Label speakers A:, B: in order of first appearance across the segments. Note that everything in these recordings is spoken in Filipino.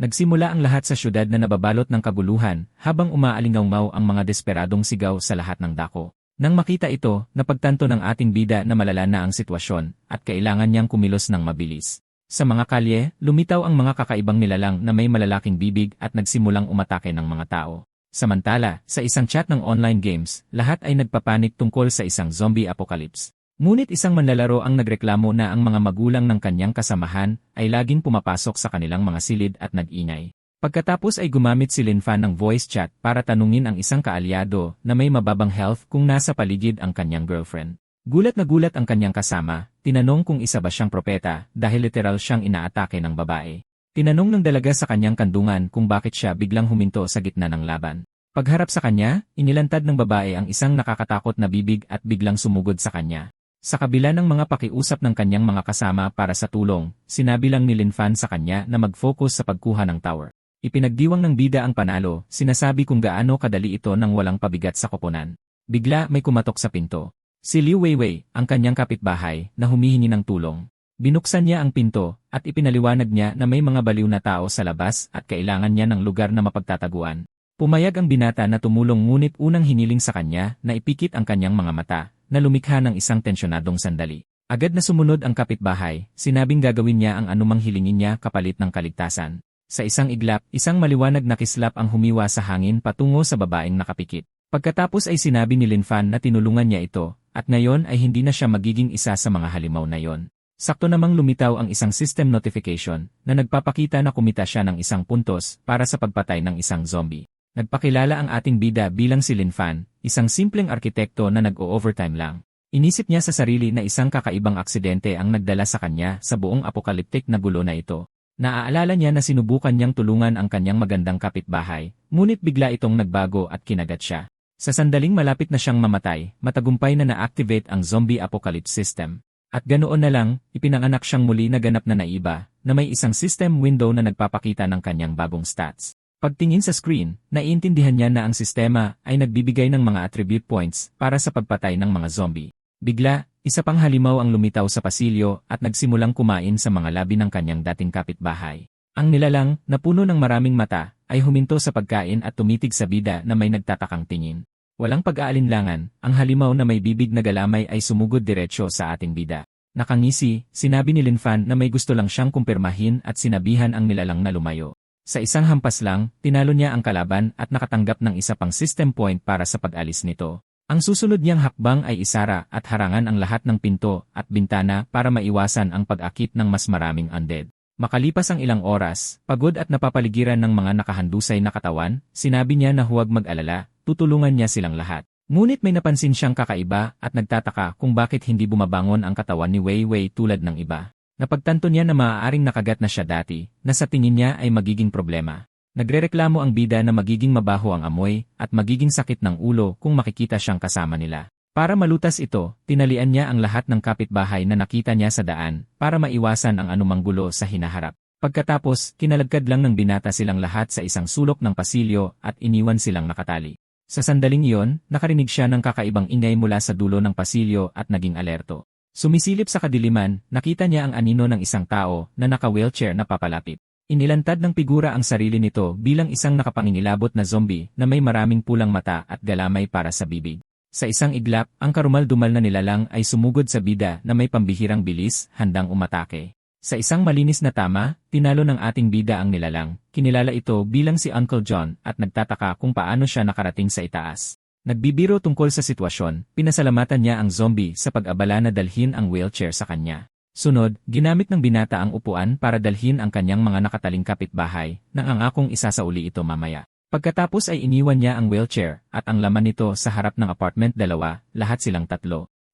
A: Nagsimula ang lahat sa syudad na nababalot ng kaguluhan habang umaalingaw ang mga desperadong sigaw sa lahat ng dako. Nang makita ito, napagtanto ng ating bida na malala na ang sitwasyon at kailangan niyang kumilos ng mabilis. Sa mga kalye, lumitaw ang mga kakaibang nilalang na may malalaking bibig at nagsimulang umatake ng mga tao. Samantala, sa isang chat ng online games, lahat ay nagpapanik tungkol sa isang zombie apocalypse. Ngunit isang manlalaro ang nagreklamo na ang mga magulang ng kanyang kasamahan ay laging pumapasok sa kanilang mga silid at nag-ingay. Pagkatapos ay gumamit si Linfan ng voice chat para tanungin ang isang kaalyado na may mababang health kung nasa paligid ang kanyang girlfriend. Gulat na gulat ang kanyang kasama, tinanong kung isa ba siyang propeta dahil literal siyang inaatake ng babae. Tinanong ng dalaga sa kanyang kandungan kung bakit siya biglang huminto sa gitna ng laban. Pagharap sa kanya, inilantad ng babae ang isang nakakatakot na bibig at biglang sumugod sa kanya. Sa kabila ng mga pakiusap ng kanyang mga kasama para sa tulong, sinabi lang ni Linfan sa kanya na mag-focus sa pagkuha ng tower. Ipinagdiwang ng bida ang panalo, sinasabi kung gaano kadali ito nang walang pabigat sa koponan. Bigla may kumatok sa pinto. Si Liu Weiwei, ang kanyang kapitbahay, na humihingi ng tulong. Binuksan niya ang pinto, at ipinaliwanag niya na may mga baliw na tao sa labas at kailangan niya ng lugar na mapagtataguan. Pumayag ang binata na tumulong ngunit unang hiniling sa kanya na ipikit ang kanyang mga mata, na lumikha ng isang tensyonadong sandali. Agad na sumunod ang kapitbahay, sinabing gagawin niya ang anumang hilingin niya kapalit ng kaligtasan. Sa isang iglap, isang maliwanag na kislap ang humiwa sa hangin patungo sa babaeng nakapikit. Pagkatapos ay sinabi ni Linfan na tinulungan niya ito, at ngayon ay hindi na siya magiging isa sa mga halimaw na yon. Sakto namang lumitaw ang isang system notification na nagpapakita na kumita siya ng isang puntos para sa pagpatay ng isang zombie. Nagpakilala ang ating bida bilang si Linfan, isang simpleng arkitekto na nag-o-overtime lang. Inisip niya sa sarili na isang kakaibang aksidente ang nagdala sa kanya sa buong apokaliptik na gulo na ito. Naaalala niya na sinubukan niyang tulungan ang kanyang magandang kapitbahay, ngunit bigla itong nagbago at kinagat siya. Sa sandaling malapit na siyang mamatay, matagumpay na na-activate ang zombie apocalypse system. At ganoon na lang, ipinanganak siyang muli na ganap na naiba, na may isang system window na nagpapakita ng kanyang bagong stats. Pagtingin sa screen, naiintindihan niya na ang sistema ay nagbibigay ng mga attribute points para sa pagpatay ng mga zombie. Bigla, isa pang halimaw ang lumitaw sa pasilyo at nagsimulang kumain sa mga labi ng kanyang dating kapitbahay. Ang nilalang, na puno ng maraming mata, ay huminto sa pagkain at tumitig sa bida na may nagtatakang tingin. Walang pag-aalinlangan, ang halimaw na may bibig na galamay ay sumugod diretsyo sa ating bida. Nakangisi, sinabi ni Linfan na may gusto lang siyang kumpirmahin at sinabihan ang nilalang na lumayo. Sa isang hampas lang, tinalo niya ang kalaban at nakatanggap ng isa pang system point para sa pag-alis nito. Ang susunod niyang hakbang ay isara at harangan ang lahat ng pinto at bintana para maiwasan ang pag-akit ng mas maraming undead. Makalipas ang ilang oras, pagod at napapaligiran ng mga nakahandusay na katawan, sinabi niya na huwag mag-alala, tutulungan niya silang lahat. Ngunit may napansin siyang kakaiba at nagtataka kung bakit hindi bumabangon ang katawan ni Weiwei tulad ng iba. Napagtanto niya na maaaring nakagat na siya dati, na sa tingin niya ay magiging problema. Nagrereklamo ang bida na magiging mabaho ang amoy at magiging sakit ng ulo kung makikita siyang kasama nila. Para malutas ito, tinalian niya ang lahat ng kapitbahay na nakita niya sa daan para maiwasan ang anumang gulo sa hinaharap. Pagkatapos, kinalagkad lang ng binata silang lahat sa isang sulok ng pasilyo at iniwan silang nakatali. Sa sandaling iyon, nakarinig siya ng kakaibang ingay mula sa dulo ng pasilyo at naging alerto. Sumisilip sa kadiliman, nakita niya ang anino ng isang tao na naka-wheelchair na papalapit. Inilantad ng figura ang sarili nito bilang isang nakapangingilabot na zombie na may maraming pulang mata at galamay para sa bibig. Sa isang iglap, ang karumal-dumal na nilalang ay sumugod sa bida na may pambihirang bilis, handang umatake. Sa isang malinis na tama, tinalo ng ating bida ang nilalang. Kinilala ito bilang si Uncle John at nagtataka kung paano siya nakarating sa itaas. Nagbibiro tungkol sa sitwasyon, pinasalamatan niya ang zombie sa pag-abala na dalhin ang wheelchair sa kanya. Sunod, ginamit ng binata ang upuan para dalhin ang kanyang mga nakataling kapitbahay, nang angakong isasauli ito mamaya. Pagkatapos ay iniwan niya ang wheelchair at ang laman nito sa harap ng apartment 2, lahat silang 3.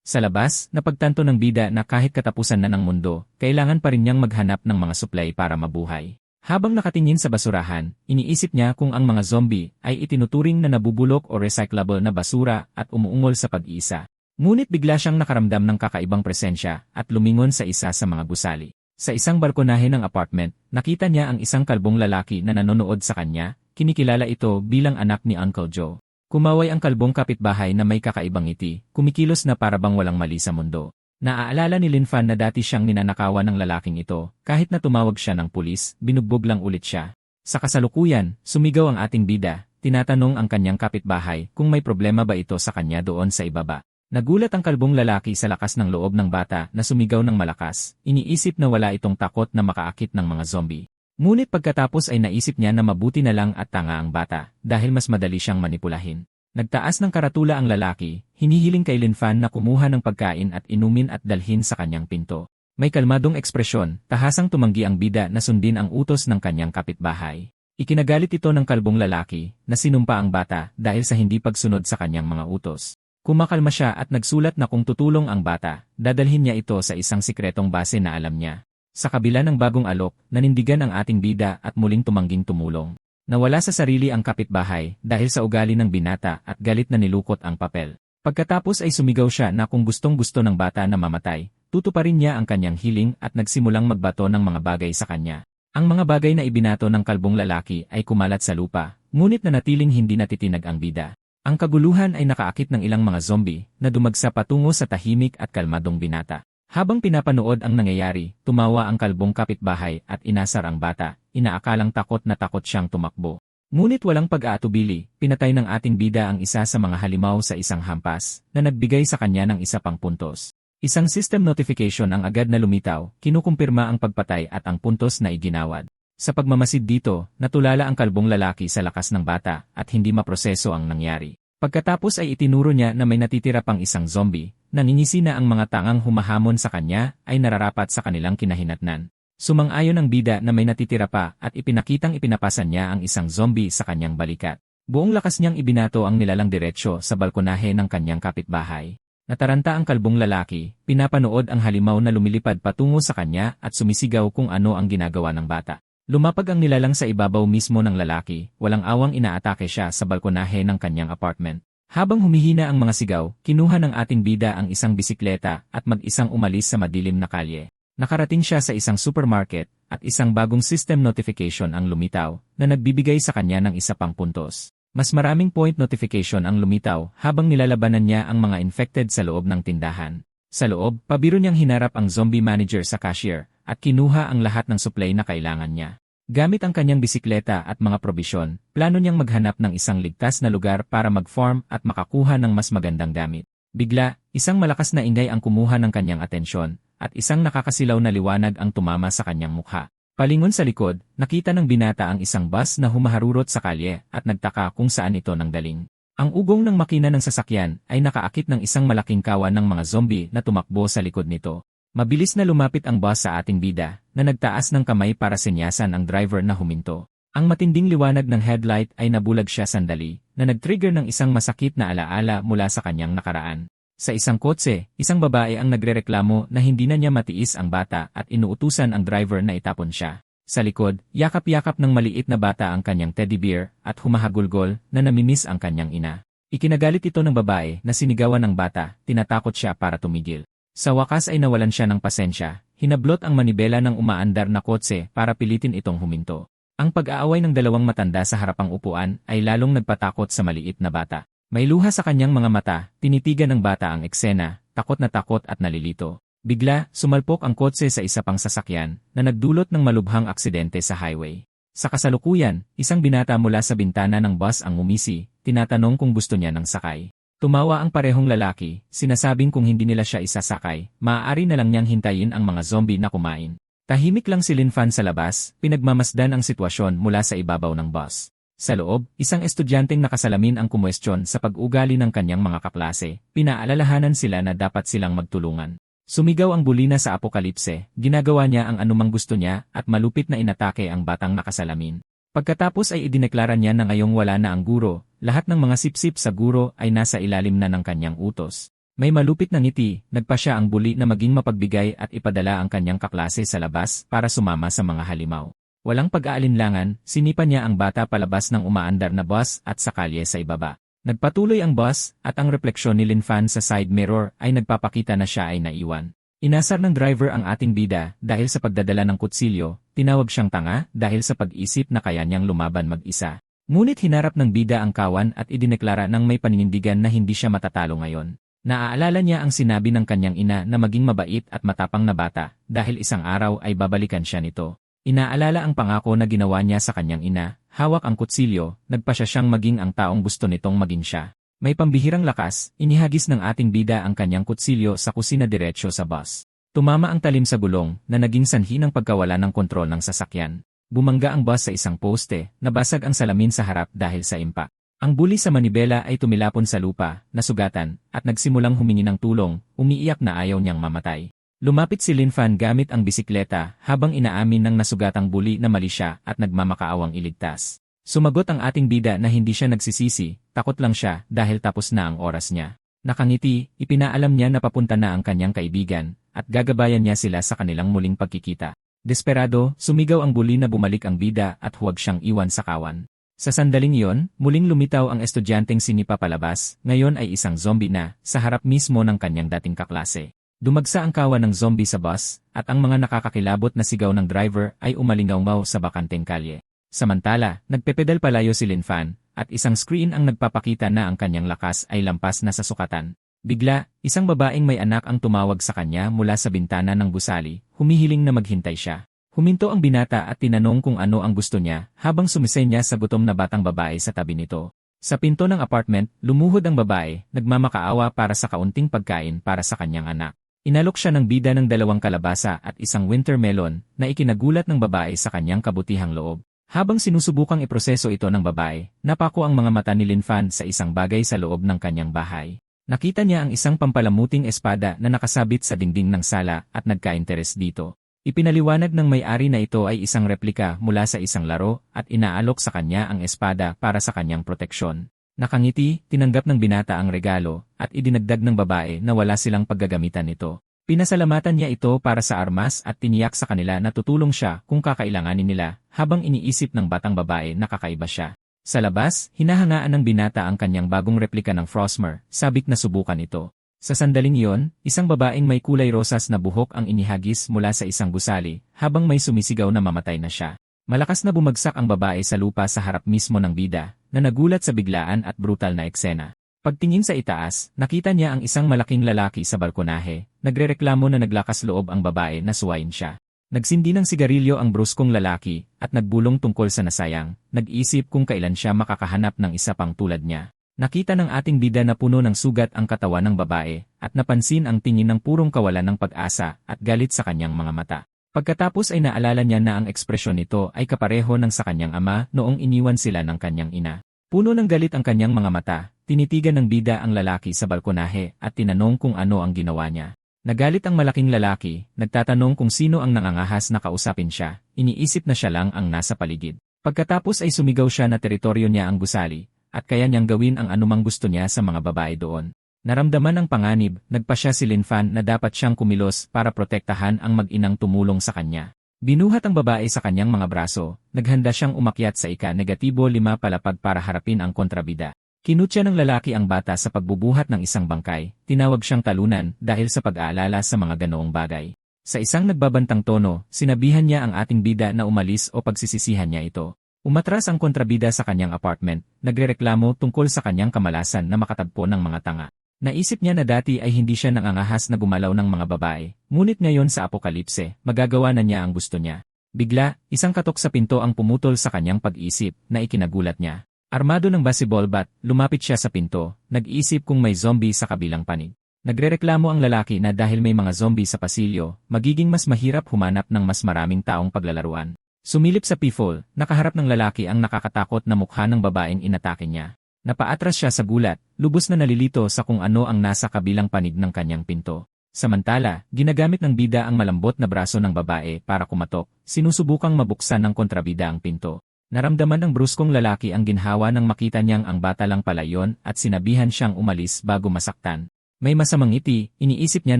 A: Sa labas, napagtanto ng bida na kahit katapusan na ng mundo, kailangan pa rin niyang maghanap ng mga supply para mabuhay. Habang nakatingin sa basurahan, iniisip niya kung ang mga zombie ay itinuturing na nabubulok o recyclable na basura at umuungol sa pag-iisa. Ngunit bigla siyang nakaramdam ng kakaibang presensya at lumingon sa isa sa mga gusali. Sa isang balkonahe ng apartment, nakita niya ang isang kalbong lalaki na nanonood sa kanya, kinikilala ito bilang anak ni Uncle Joe. Kumaway ang kalbong kapitbahay na may kakaibang ngiti, kumikilos na parabang walang mali sa mundo. Naaalala ni Linfan na dati siyang ninanakawan ng lalaking ito, kahit na tumawag siya ng pulis, binugbog lang ulit siya. Sa kasalukuyan, sumigaw ang ating bida, tinatanong ang kanyang kapitbahay kung may problema ba ito sa kanya doon sa ibaba. Nagulat ang kalbong lalaki sa lakas ng loob ng bata na sumigaw ng malakas, iniisip na wala itong takot na makaakit ng mga zombie. Ngunit pagkatapos ay naisip niya na mabuti na lang at tanga ang bata dahil mas madali siyang manipulahin. Nagtaas ng karatula ang lalaki, hinihiling kay Linfan na kumuha ng pagkain at inumin at dalhin sa kanyang pinto. May kalmadong ekspresyon, tahasang tumanggi ang bida na sundin ang utos ng kanyang kapitbahay. Ikinagalit ito ng kalbong lalaki na sinumpa ang bata dahil sa hindi pagsunod sa kanyang mga utos. Kumakalma siya at nagsulat na kung tutulong ang bata, dadalhin niya ito sa isang sikretong base na alam niya. Sa kabila ng bagong alok, nanindigan ang ating bida at muling tumangging tumulong. Nawala sa sarili ang kapitbahay dahil sa ugali ng binata at galit na nilukot ang papel. Pagkatapos ay sumigaw siya na kung gustong-gusto ng bata na mamatay, tutuparin niya ang kanyang hiling at nagsimulang magbato ng mga bagay sa kanya. Ang mga bagay na ibinato ng kalbong lalaki ay kumalat sa lupa, ngunit nanatiling hindi natitinag ang bida. Ang kaguluhan ay nakaakit ng ilang mga zombie na dumagsa patungo sa tahimik at kalmadong binata. Habang pinapanood ang nangyayari, tumawa ang kalbong kapitbahay at inasar ang bata, inaakalang takot na takot siyang tumakbo. Ngunit walang pag-aatubili, pinatay ng ating bida ang isa sa mga halimaw sa isang hampas na nagbigay sa kanya ng isa pang puntos. Isang system notification ang agad na lumitaw, kinukumpirma ang pagpatay at ang puntos na iginawad. Sa pagmamasid dito, natulala ang kalbong lalaki sa lakas ng bata at hindi maproseso ang nangyari. Pagkatapos ay itinuro niya na may natitira pang isang zombie, nangingisi na ang mga tangang humahamon sa kanya ay nararapat sa kanilang kinahinatnan. Sumang-ayon ang bida na may natitira pa at ipinakitang ipinapasan niya ang isang zombie sa kanyang balikat. Buong lakas niyang ibinato ang nilalang diretsyo sa balkonahe ng kanyang kapitbahay. Nataranta ang kalbong lalaki, pinapanood ang halimaw na lumilipad patungo sa kanya at sumisigaw kung ano ang ginagawa ng bata. Lumapag ang nilalang sa ibabaw mismo ng lalaki, walang awang inaatake siya sa balkonahe ng kanyang apartment. Habang humihina ang mga sigaw, kinuha ng ating bida ang isang bisikleta at mag-isang umalis sa madilim na kalye. Nakarating siya sa isang supermarket at isang bagong system notification ang lumitaw na nagbibigay sa kanya ng isa pang puntos. Mas maraming point notification ang lumitaw habang nilalabanan niya ang mga infected sa loob ng tindahan. Sa loob, pabiro niyang hinarap ang zombie manager sa cashier at kinuha ang lahat ng supply na kailangan niya. Gamit ang kanyang bisikleta at mga probisyon, plano niyang maghanap ng isang ligtas na lugar para mag-farm at makakuha ng mas magandang gamit. Bigla, isang malakas na ingay ang kumuha ng kanyang atensyon at isang nakakasilaw na liwanag ang tumama sa kanyang mukha. Palingon sa likod, nakita ng binata ang isang bus na humaharurot sa kalye at nagtaka kung saan ito nanggaling. Ang ugong ng makina ng sasakyan ay nakaakit ng isang malaking kawan ng mga zombie na tumakbo sa likod nito. Mabilis na lumapit ang bus sa ating bida na nagtaas ng kamay para senyasan ang driver na huminto. Ang matinding liwanag ng headlight ay nabulag siya sandali na nag-trigger ng isang masakit na alaala mula sa kanyang nakaraan. Sa isang kotse, isang babae ang nagrereklamo na hindi na niya matiis ang bata at inuutusan ang driver na itapon siya. Sa likod, yakap-yakap ng maliit na bata ang kanyang teddy bear at humahagulgol na namimiss ang kanyang ina. Ikinagalit ito ng babae na sinigawan ng bata, tinatakot siya para tumigil. Sa wakas ay nawalan siya ng pasensya, hinablot ang manibela ng umaandar na kotse para pilitin itong huminto. Ang pag-aaway ng dalawang matanda sa harapang upuan ay lalong nagpatakot sa maliit na bata. May luha sa kanyang mga mata, tinitigan ng bata ang eksena, takot na takot at nalilito. Bigla, sumalpok ang kotse sa isa pang sasakyan na nagdulot ng malubhang aksidente sa highway. Sa kasalukuyan, isang binata mula sa bintana ng bus ang umisi, tinatanong kung gusto niya ng sakay. Tumawa ang parehong lalaki, sinasabing kung hindi nila siya isasakay, maaari na lang niyang hintayin ang mga zombie na kumain. Tahimik lang si Linfan sa labas, pinagmamasdan ang sitwasyon mula sa ibabaw ng bus. Sa loob, isang estudyanteng nakasalamin ang kumwestiyon sa pag-ugali ng kanyang mga kaklase, pinaalalahanan sila na dapat silang magtulungan. Sumigaw ang bulina sa apokalipse, ginagawa niya ang anumang gusto niya at malupit na inatake ang batang nakasalamin. Pagkatapos ay idineklara niya na ngayong wala na ang guro, lahat ng mga sipsip sa guro ay nasa ilalim na ng kanyang utos. May malupit na ngiti, nagpa siya ang buli na maging mapagbigay at ipadala ang kanyang kaklase sa labas para sumama sa mga halimaw. Walang pag-aalinlangan, sinipa niya ang bata palabas ng umaandar na bus at sa kalye sa ibaba. Nagpatuloy ang bus at ang refleksyon ni Linfan sa side mirror ay nagpapakita na siya ay naiwan. Inasar ng driver ang ating bida dahil sa pagdadala ng kutsilyo, tinawag siyang tanga dahil sa pag-isip na kaya niyang lumaban mag-isa. Ngunit hinarap ng bida ang kawan at idineklara ng may paninindigan na hindi siya matatalo ngayon. Naaalala niya ang sinabi ng kanyang ina na maging mabait at matapang na bata dahil isang araw ay babalikan siya nito. Inaalala ang pangako na ginawa niya sa kanyang ina, hawak ang kutsilyo, nagpa siya siyang maging ang taong gusto nitong maging siya. May pambihirang lakas, inihagis ng ating bida ang kanyang kutsilyo sa kusina diretsyo sa bus. Tumama ang talim sa gulong na naging sanhi ng pagkawala ng kontrol ng sasakyan. Bumangga ang bus sa isang poste, nabasag ang salamin sa harap dahil sa impact. Ang buli sa manibela ay tumilapon sa lupa, nasugatan, at nagsimulang humingi ng tulong, umiiyak na ayaw niyang mamatay. Lumapit si Lin Fan gamit ang bisikleta habang inaamin ng nasugatang buli na mali siya at nagmamakaawang iligtas. Sumagot ang ating bida na hindi siya nagsisisi, takot lang siya dahil tapos na ang oras niya. Nakangiti, ipinaalam niya na papunta na ang kanyang kaibigan at gagabayan niya sila sa kanilang muling pagkikita. Desperado, sumigaw ang buli na bumalik ang bida at huwag siyang iwan sa kawan. Sa sandaling iyon, muling lumitaw ang estudyanteng sinipa palabas, ngayon ay isang zombie na, sa harap mismo ng kanyang dating kaklase. Dumagsa ang kawan ng zombie sa bus, at ang mga nakakakilabot na sigaw ng driver ay umalingaw-ngaw sa bakanteng kalye. Samantala, nagpepedal palayo si Lin Fan, at isang screen ang nagpapakita na ang kanyang lakas ay lampas na sa sukatan. Bigla, isang babaeng may anak ang tumawag sa kanya mula sa bintana ng gusali, humihiling na maghintay siya. Huminto ang binata at tinanong kung ano ang gusto niya habang sumisenya sa gutom na batang babae sa tabi nito. Sa pinto ng apartment, lumuhod ang babae, nagmamakaawa para sa kaunting pagkain para sa kanyang anak. Inalok siya ng bida ng 2 kalabasa at isang winter melon na ikinagulat ng babae sa kanyang kabutihang loob. Habang sinusubukang iproseso ito ng babae, napako ang mga mata ni Lin Fan sa isang bagay sa loob ng kanyang bahay. Nakita niya ang isang pampalamuting espada na nakasabit sa dingding ng sala at nagka-interes dito. Ipinaliwanag ng may-ari na ito ay isang replika mula sa isang laro at inaalok sa kanya ang espada para sa kanyang proteksyon. Nakangiti, tinanggap ng binata ang regalo at idinagdag ng babae na wala silang paggagamitan nito. Pinasalamatan niya ito para sa armas at tiniyak sa kanila na tutulong siya kung kakailanganin nila habang iniisip ng batang babae na kakaiba siya. Sa labas, hinahangaan ng binata ang kanyang bagong replika ng Frostmer, sabik na subukan ito. Sa sandaling iyon, isang babaeng may kulay rosas na buhok ang inihagis mula sa isang gusali, habang may sumisigaw na mamatay na siya. Malakas na bumagsak ang babae sa lupa sa harap mismo ng bida, na nagulat sa biglaan at brutal na eksena. Pagtingin sa itaas, nakita niya ang isang malaking lalaki sa balkonahe, nagrereklamo na naglakas loob ang babae na suwayin siya. Nagsindi ng sigarilyo ang bruskong lalaki, at nagbulong tungkol sa nasayang, nag-isip kung kailan siya makakahanap ng isa pang tulad niya. Nakita ng ating bida na puno ng sugat ang katawan ng babae, at napansin ang tingin ng purong kawalan ng pag-asa at galit sa kanyang mga mata. Pagkatapos ay naalala niya na ang ekspresyon nito ay kapareho ng sa kanyang ama noong iniwan sila ng kanyang ina. Puno ng galit ang kanyang mga mata, tinitigan ng bida ang lalaki sa balkonahe at tinanong kung ano ang ginawa niya. Nagalit ang malaking lalaki, nagtatanong kung sino ang nangangahas na kausapin siya, iniisip na siya lang ang nasa paligid. Pagkatapos ay sumigaw siya na teritoryo niya ang gusali, at kaya niyang gawin ang anumang gusto niya sa mga babae doon. Naramdaman ng panganib, nagpasya si Lin Fan na dapat siyang kumilos para protektahan ang mag-inang tumulong sa kanya. Binuhat ang babae sa kanyang mga braso, naghanda siyang umakyat sa ika-5 palapag para harapin ang kontrabida. Kinutya ng lalaki ang bata sa pagbubuhat ng isang bangkay, tinawag siyang talunan dahil sa pag-aalala sa mga ganoong bagay. Sa isang nagbabantang tono, sinabihan niya ang ating bida na umalis o pagsisisihan niya ito. Umatras ang kontrabida sa kanyang apartment, nagrereklamo tungkol sa kanyang kamalasan na makatagpo ng mga tanga. Naisip niya na dati ay hindi siya nangangahas na gumalaw ng mga babae, ngunit ngayon sa apokalipse, magagawa na niya ang gusto niya. Bigla, isang katok sa pinto ang pumutol sa kanyang pag-isip na ikinagulat niya. Armado ng baseball bat, lumapit siya sa pinto, nag-isip kung may zombie sa kabilang panig. Nagrereklamo ang lalaki na dahil may mga zombie sa pasilyo, magiging mas mahirap humanap ng mas maraming taong paglalaruan. Sumilip sa peephole, nakaharap ng lalaki ang nakakatakot na mukha ng babaeng inatake niya. Napaatras siya sa gulat, lubos na nalilito sa kung ano ang nasa kabilang panig ng kanyang pinto. Samantala, ginagamit ng bida ang malambot na braso ng babae para kumatok, sinusubukang mabuksan ng kontrabida ang pinto. Naramdaman ng bruskong lalaki ang ginhawa nang makita niyang ang bata lang pala yon at sinabihan siyang umalis bago masaktan. May masamang ngiti, iniisip niya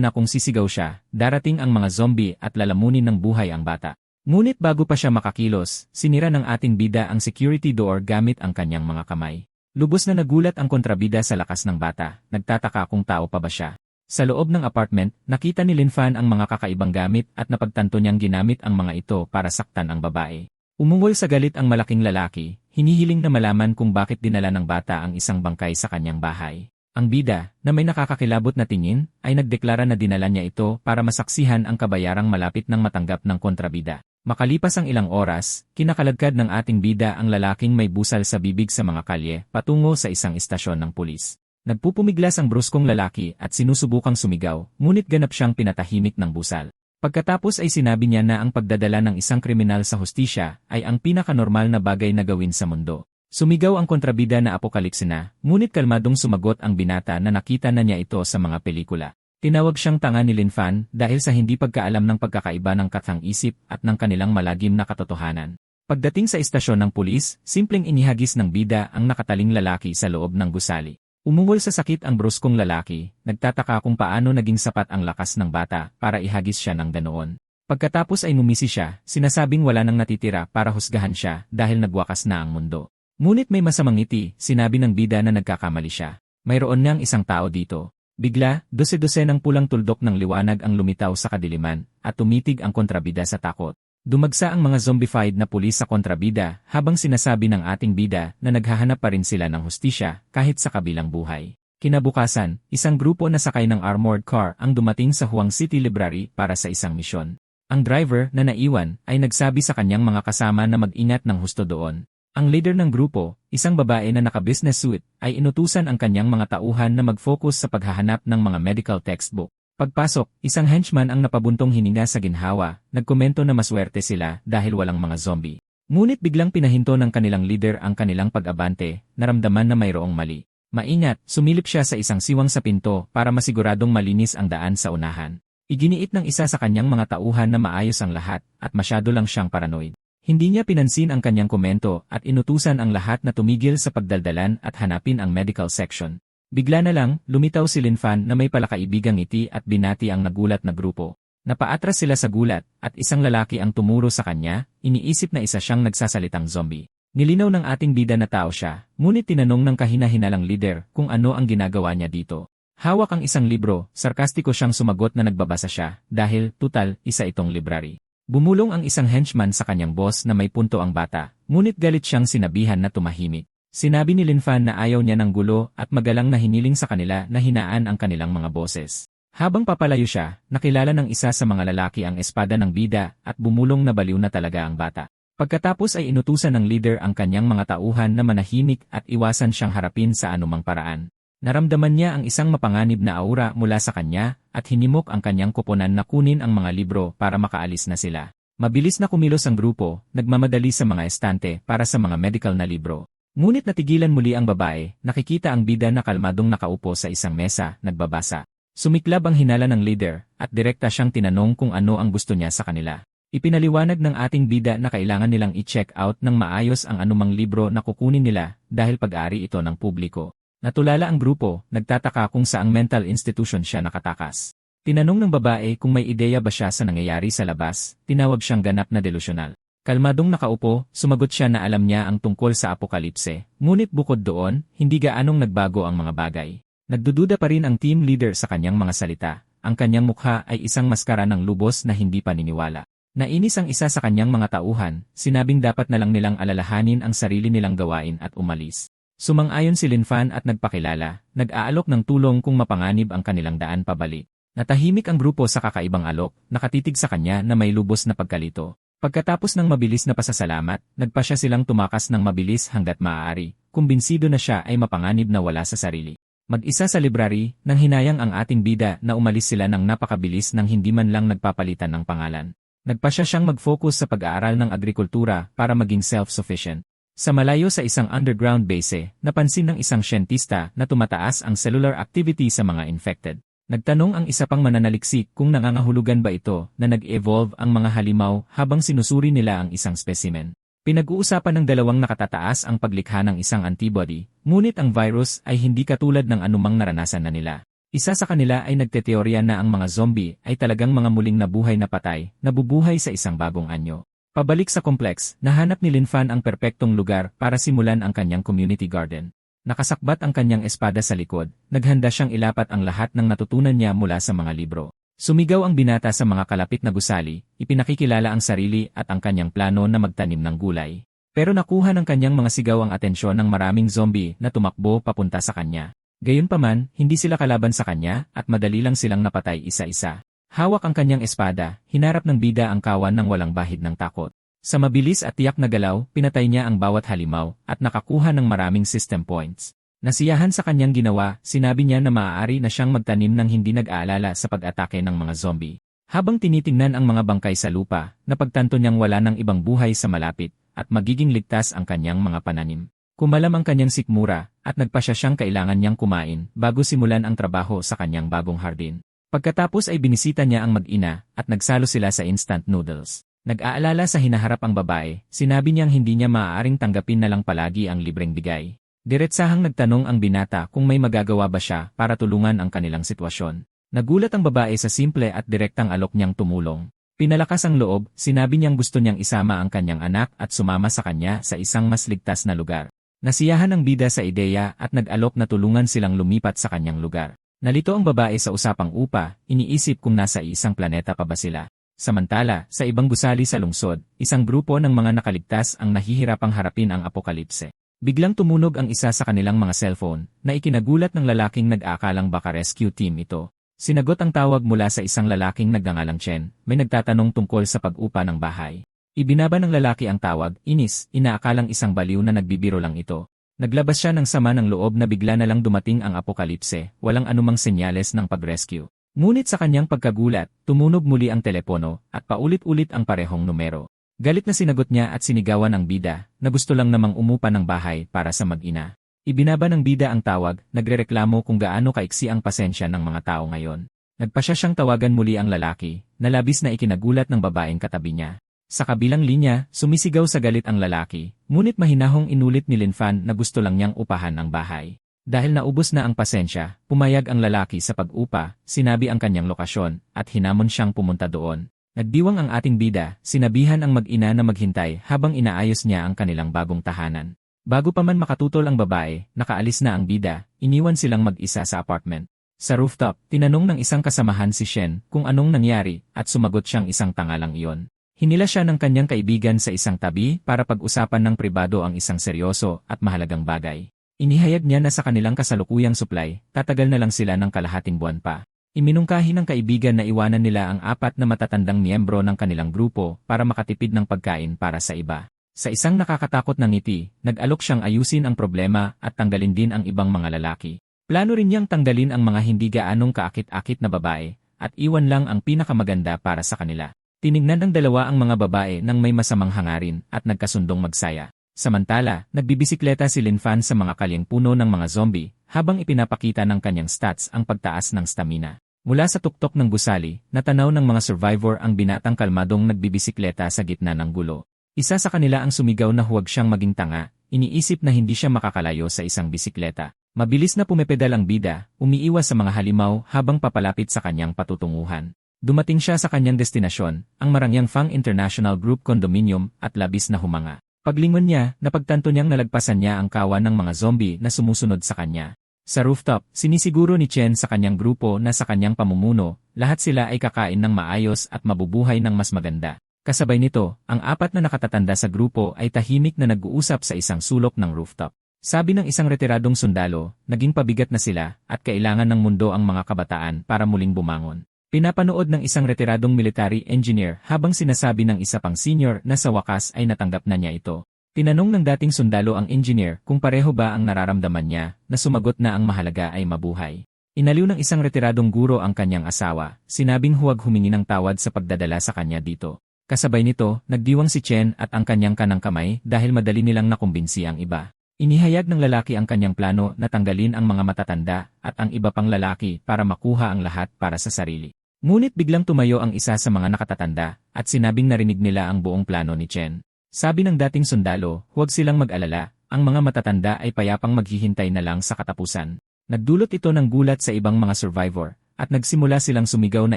A: na kung sisigaw siya, darating ang mga zombie at lalamunin ng buhay ang bata. Ngunit bago pa siya makakilos, sinira ng ating bida ang security door gamit ang kanyang mga kamay. Lubos na nagulat ang kontrabida sa lakas ng bata, nagtataka kung tao pa ba siya. Sa loob ng apartment, nakita ni Lin Fan ang mga kakaibang gamit at napagtanto niyang ginamit ang mga ito para saktan ang babae. Umungol sa galit ang malaking lalaki, hinihiling na malaman kung bakit dinala ng bata ang isang bangkay sa kanyang bahay. Ang bida, na may nakakakilabot na tingin, ay nagdeklara na dinala niya ito para masaksihan ang kabayarang malapit ng matanggap ng kontrabida. Makalipas ang ilang oras, kinakaladkad ng ating bida ang lalaking may busal sa bibig sa mga kalye patungo sa isang istasyon ng pulis. Nagpupumiglas ang bruskong lalaki at sinusubukang sumigaw, ngunit ganap siyang pinatahimik ng busal. Pagkatapos ay sinabi niya na ang pagdadala ng isang kriminal sa hustisya ay ang pinakanormal na bagay na gawin sa mundo. Sumigaw ang kontrabida na apokalipse na, ngunit kalmadong sumagot ang binata na nakita na niya ito sa mga pelikula. Tinawag siyang tanga ni Linfan dahil sa hindi pagkaalam ng pagkakaiba ng kathang-isip at ng kanilang malagim na katotohanan. Pagdating sa istasyon ng pulis, simpleng inihagis ng bida ang nakataling lalaki sa loob ng gusali. Umungol sa sakit ang bruskong lalaki, nagtataka kung paano naging sapat ang lakas ng bata para ihagis siya ng ganoon. Pagkatapos ay numisi siya, sinasabing wala nang natitira para husgahan siya dahil nagwakas na ang mundo. Ngunit may masamang ngiti, sinabi ng bida na nagkakamali siya. Mayroon nang isang tao dito. Bigla, dose-dose ng pulang tuldok ng liwanag ang lumitaw sa kadiliman, at tumitig ang kontrabida sa takot. Dumagsa ang mga zombified na pulis sa kontrabida habang sinasabi ng ating bida na naghahanap pa rin sila ng hustisya kahit sa kabilang buhay. Kinabukasan, isang grupo na sakay ng armored car ang dumating sa Huang City Library para sa isang misyon. Ang driver na naiwan ay nagsabi sa kanyang mga kasama na mag-ingat ng husto doon. Ang leader ng grupo, isang babae na naka-business suit, ay inutusan ang kanyang mga tauhan na mag-focus sa paghahanap ng mga medical textbook. Pagpasok, isang henchman ang napabuntong hininga sa ginhawa, nagkomento na maswerte sila dahil walang mga zombie. Ngunit biglang pinahinto ng kanilang leader ang kanilang pag-abante, naramdaman na mayroong mali. Maingat, sumilip siya sa isang siwang sa pinto para masiguradong malinis ang daan sa unahan. Iginiit ng isa sa kanyang mga tauhan na maayos ang lahat at masyado lang siyang paranoid. Hindi niya pinansin ang kanyang komento at inutusan ang lahat na tumigil sa pagdaldalan at hanapin ang medical section. Bigla na lang, lumitaw si Linfan na may palakaibigang ngiti at binati ang nagulat na grupo. Napaatras sila sa gulat at isang lalaki ang tumuro sa kanya, iniisip na isa siyang nagsasalitang zombie. Nilinaw ng ating bida na tao siya, ngunit tinanong ng kahina-hinalang leader kung ano ang ginagawa niya dito. Hawak ang isang libro, sarkastiko siyang sumagot na nagbabasa siya, dahil, tutal, isa itong library. Bumulong ang isang henchman sa kanyang boss na may punto ang bata, ngunit galit siyang sinabihan na tumahimik. Sinabi ni Linfan na ayaw niya ng gulo at magalang na hiniling sa kanila na hinaan ang kanilang mga boses. Habang papalayo siya, nakilala ng isa sa mga lalaki ang espada ng bida at bumulong na baliw na talaga ang bata. Pagkatapos ay inutusan ng leader ang kanyang mga tauhan na manahimik at iwasan siyang harapin sa anumang paraan. Naramdaman niya ang isang mapanganib na aura mula sa kanya at hinimok ang kanyang koponan na kunin ang mga libro para makaalis na sila. Mabilis na kumilos ang grupo, nagmamadali sa mga estante para sa mga medical na libro. Ngunit natigilan muli ang babae, nakikita ang bida na kalmadong nakaupo sa isang mesa, nagbabasa. Sumiklab ang hinala ng leader at direkta siyang tinanong kung ano ang gusto niya sa kanila. Ipinaliwanag ng ating bida na kailangan nilang i-check out ng maayos ang anumang libro na kukunin nila dahil pag-ari ito ng publiko. Natulala ang grupo, nagtataka kung saang mental institution siya nakatakas. Tinanong ng babae kung may ideya ba siya sa nangyayari sa labas, tinawag siyang ganap na delusyonal. Kalmadong nakaupo, sumagot siya na alam niya ang tungkol sa apokalipse, ngunit bukod doon, hindi gaanong nagbago ang mga bagay. Nagdududa pa rin ang team leader sa kanyang mga salita, ang kanyang mukha ay isang maskara ng lubos na hindi paniniwala. Nainis ang isa sa kanyang mga tauhan, sinabing dapat na lang nilang alalahanin ang sarili nilang gawain at umalis. Sumang-ayon si Linfan at nagpakilala, nag-aalok ng tulong kung mapanganib ang kanilang daan pabalik. Natahimik ang grupo sa kakaibang alok, nakatitig sa kanya na may lubos na pagkalito. Pagkatapos ng mabilis na pasasalamat, nagpa siya silang tumakas ng mabilis hanggat maaari, kumbinsido na siya ay mapanganib na wala sa sarili. Mag-isa sa library, nang hinayang ang ating bida na umalis sila ng napakabilis nang hindi man lang nagpapalitan ng pangalan. Nagpa siya siyang mag-focus sa pag-aaral ng agrikultura para maging self-sufficient. Sa malayo sa isang underground base, napansin ng isang siyentista na tumataas ang cellular activity sa mga infected. Nagtanong ang isa pang mananaliksik kung nangangahulugan ba ito na nag-evolve ang mga halimaw habang sinusuri nila ang isang specimen. Pinag-uusapan ng dalawang nakatataas ang paglikha ng isang antibody, ngunit ang virus ay hindi katulad ng anumang naranasan na nila. Isa sa kanila ay nagteteorya na ang mga zombie ay talagang mga muling nabuhay na patay, nabubuhay sa isang bagong anyo. Pabalik sa complex, nahanap ni Linfan ang perpektong lugar para simulan ang kanyang community garden. Nakasakbat ang kanyang espada sa likod, naghanda siyang ilapat ang lahat ng natutunan niya mula sa mga libro. Sumigaw ang binata sa mga kalapit na gusali, ipinakikilala ang sarili at ang kanyang plano na magtanim ng gulay. Pero nakuha ng kanyang mga sigaw ang atensyon ng maraming zombie na tumakbo papunta sa kanya. Gayunpaman, hindi sila kalaban sa kanya at madali lang silang napatay isa-isa. Hawak ang kanyang espada, hinarap ng bida ang kawan ng walang bahid ng takot. Sa mabilis at tiyak na galaw, pinatay niya ang bawat halimaw at nakakuha ng maraming system points. Nasiyahan sa kanyang ginawa, sinabi niya na maaari na siyang magtanim ng hindi nag-aalala sa pag-atake ng mga zombie. Habang tinitingnan ang mga bangkay sa lupa, napagtanto niyang wala ng ibang buhay sa malapit at magiging ligtas ang kanyang mga pananim. Kumalam ang kanyang sikmura at nagpasya siyang kailangan niyang kumain bago simulan ang trabaho sa kanyang bagong hardin. Pagkatapos ay binisita niya ang mag-ina at nagsalo sila sa instant noodles. Nag-aalala sa hinaharap ang babae, sinabi niyang hindi niya maaaring tanggapin na lang palagi ang libreng bigay. Diretsahang nagtanong ang binata kung may magagawa ba siya para tulungan ang kanilang sitwasyon. Nagulat ang babae sa simple at direktang alok niyang tumulong. Pinalakas ang loob, sinabi niyang gusto niyang isama ang kanyang anak at sumama sa kanya sa isang mas ligtas na lugar. Nasiyahan ang bida sa ideya at nag-alok na tulungan silang lumipat sa kanyang lugar. Nalito ang babae sa usapang upa, iniisip kung nasa isang planeta pa ba sila. Samantala, sa ibang gusali sa lungsod, isang grupo ng mga nakaligtas ang nahihirapang harapin ang apokalipse. Biglang tumunog ang isa sa kanilang mga cellphone, na ikinagulat ng lalaking nag-aakalang baka rescue team ito. Sinagot ang tawag mula sa isang lalaking nagngangalang Chen, may nagtatanong tungkol sa pag-upa ng bahay. Ibinaba ng lalaki ang tawag, inis, inaakalang isang baliw na nagbibiro lang ito. Naglabas siya ng sama ng loob na bigla na lang dumating ang apokalipse, walang anumang senyales ng pag-rescue. Ngunit sa kanyang pagkagulat, tumunog muli ang telepono at paulit-ulit ang parehong numero. Galit na sinagot niya at sinigawan ang bida, na gusto lang namang umupa ng bahay para sa mag-ina. Ibinaba ng bida ang tawag, nagrereklamo kung gaano kaiksi ang pasensya ng mga tao ngayon. Nagpasya siyang tawagan muli ang lalaki, na labis na ikinagulat ng babaeng katabi niya. Sa kabilang linya, sumisigaw sa galit ang lalaki, ngunit mahinahong inulit ni Linfan na gusto lang niyang upahan ang bahay. Dahil naubos na ang pasensya, pumayag ang lalaki sa pag-upa, sinabi ang kanyang lokasyon, at hinamon siyang pumunta doon. Nagdiwang ang ating bida, sinabihan ang mag-ina na maghintay habang inaayos niya ang kanilang bagong tahanan. Bago pa man makatutol ang babae, nakaalis na ang bida, iniwan silang mag-isa sa apartment. Sa rooftop, tinanong ng isang kasamahan si Shen kung anong nangyari at sumagot siyang isang tangalang iyon. Hinila siya ng kanyang kaibigan sa isang tabi para pag-usapan ng pribado ang isang seryoso at mahalagang bagay. Inihayag niya na sa kanilang kasalukuyang supply, tatagal na lang sila ng kalahating buwan pa. Iminungkahi ng kaibigan na iwanan nila ang 4 na matatandang miyembro ng kanilang grupo para makatipid ng pagkain para sa iba. Sa isang nakakatakot na ngiti, nag-alok siyang ayusin ang problema at tanggalin din ang ibang mga lalaki. Plano rin niyang tanggalin ang mga hindi gaanong kaakit-akit na babae at iwan lang ang pinakamaganda para sa kanila. Tinignan ng dalawa ang mga babae nang may masamang hangarin at nagkasundong magsaya. Samantala, nagbibisikleta si Linfan sa mga kalyeng puno ng mga zombie habang ipinapakita ng kanyang stats ang pagtaas ng stamina. Mula sa tuktok ng gusali, natanaw ng mga survivor ang binatang kalmadong nagbibisikleta sa gitna ng gulo. Isa sa kanila ang sumigaw na huwag siyang maging tanga, iniisip na hindi siya makakalayo sa isang bisikleta. Mabilis na pumepedal ang bida, umiiwas sa mga halimaw habang papalapit sa kanyang patutunguhan. Dumating siya sa kanyang destinasyon, ang Marangyang Fang International Group Condominium at labis na humanga. Paglingon niya, napagtanto niyang nalagpasan niya ang kawan ng mga zombie na sumusunod sa kanya. Sa rooftop, sinisiguro ni Chen sa kanyang grupo na sa kanyang pamumuno, lahat sila ay kakain ng maayos at mabubuhay ng mas maganda. Kasabay nito, ang 4 na nakatatanda sa grupo ay tahimik na nag-uusap sa isang sulok ng rooftop. Sabi ng isang retiradong sundalo, naging pabigat na sila at kailangan ng mundo ang mga kabataan para muling bumangon. Pinapanood ng isang retiradong military engineer habang sinasabi ng isa pang senior na sa wakas ay natanggap na niya ito. Tinanong ng dating sundalo ang engineer kung pareho ba ang nararamdaman niya na sumagot na ang mahalaga ay mabuhay. Inaliw ng isang retiradong guro ang kanyang asawa, sinabing huwag humingi ng tawad sa pagdadala sa kanya dito. Kasabay nito, nagdiwang si Chen at ang kanyang kanang kamay dahil madali nilang nakumbinsi ang iba. Inihayag ng lalaki ang kanyang plano na tanggalin ang mga matatanda at ang iba pang lalaki para makuha ang lahat para sa sarili. Ngunit biglang tumayo ang isa sa mga nakatatanda at sinabing narinig nila ang buong plano ni Chen. Sabi ng dating sundalo, huwag silang mag-alala, ang mga matatanda ay payapang maghihintay na lang sa katapusan. Nagdulot ito ng gulat sa ibang mga survivor at nagsimula silang sumigaw na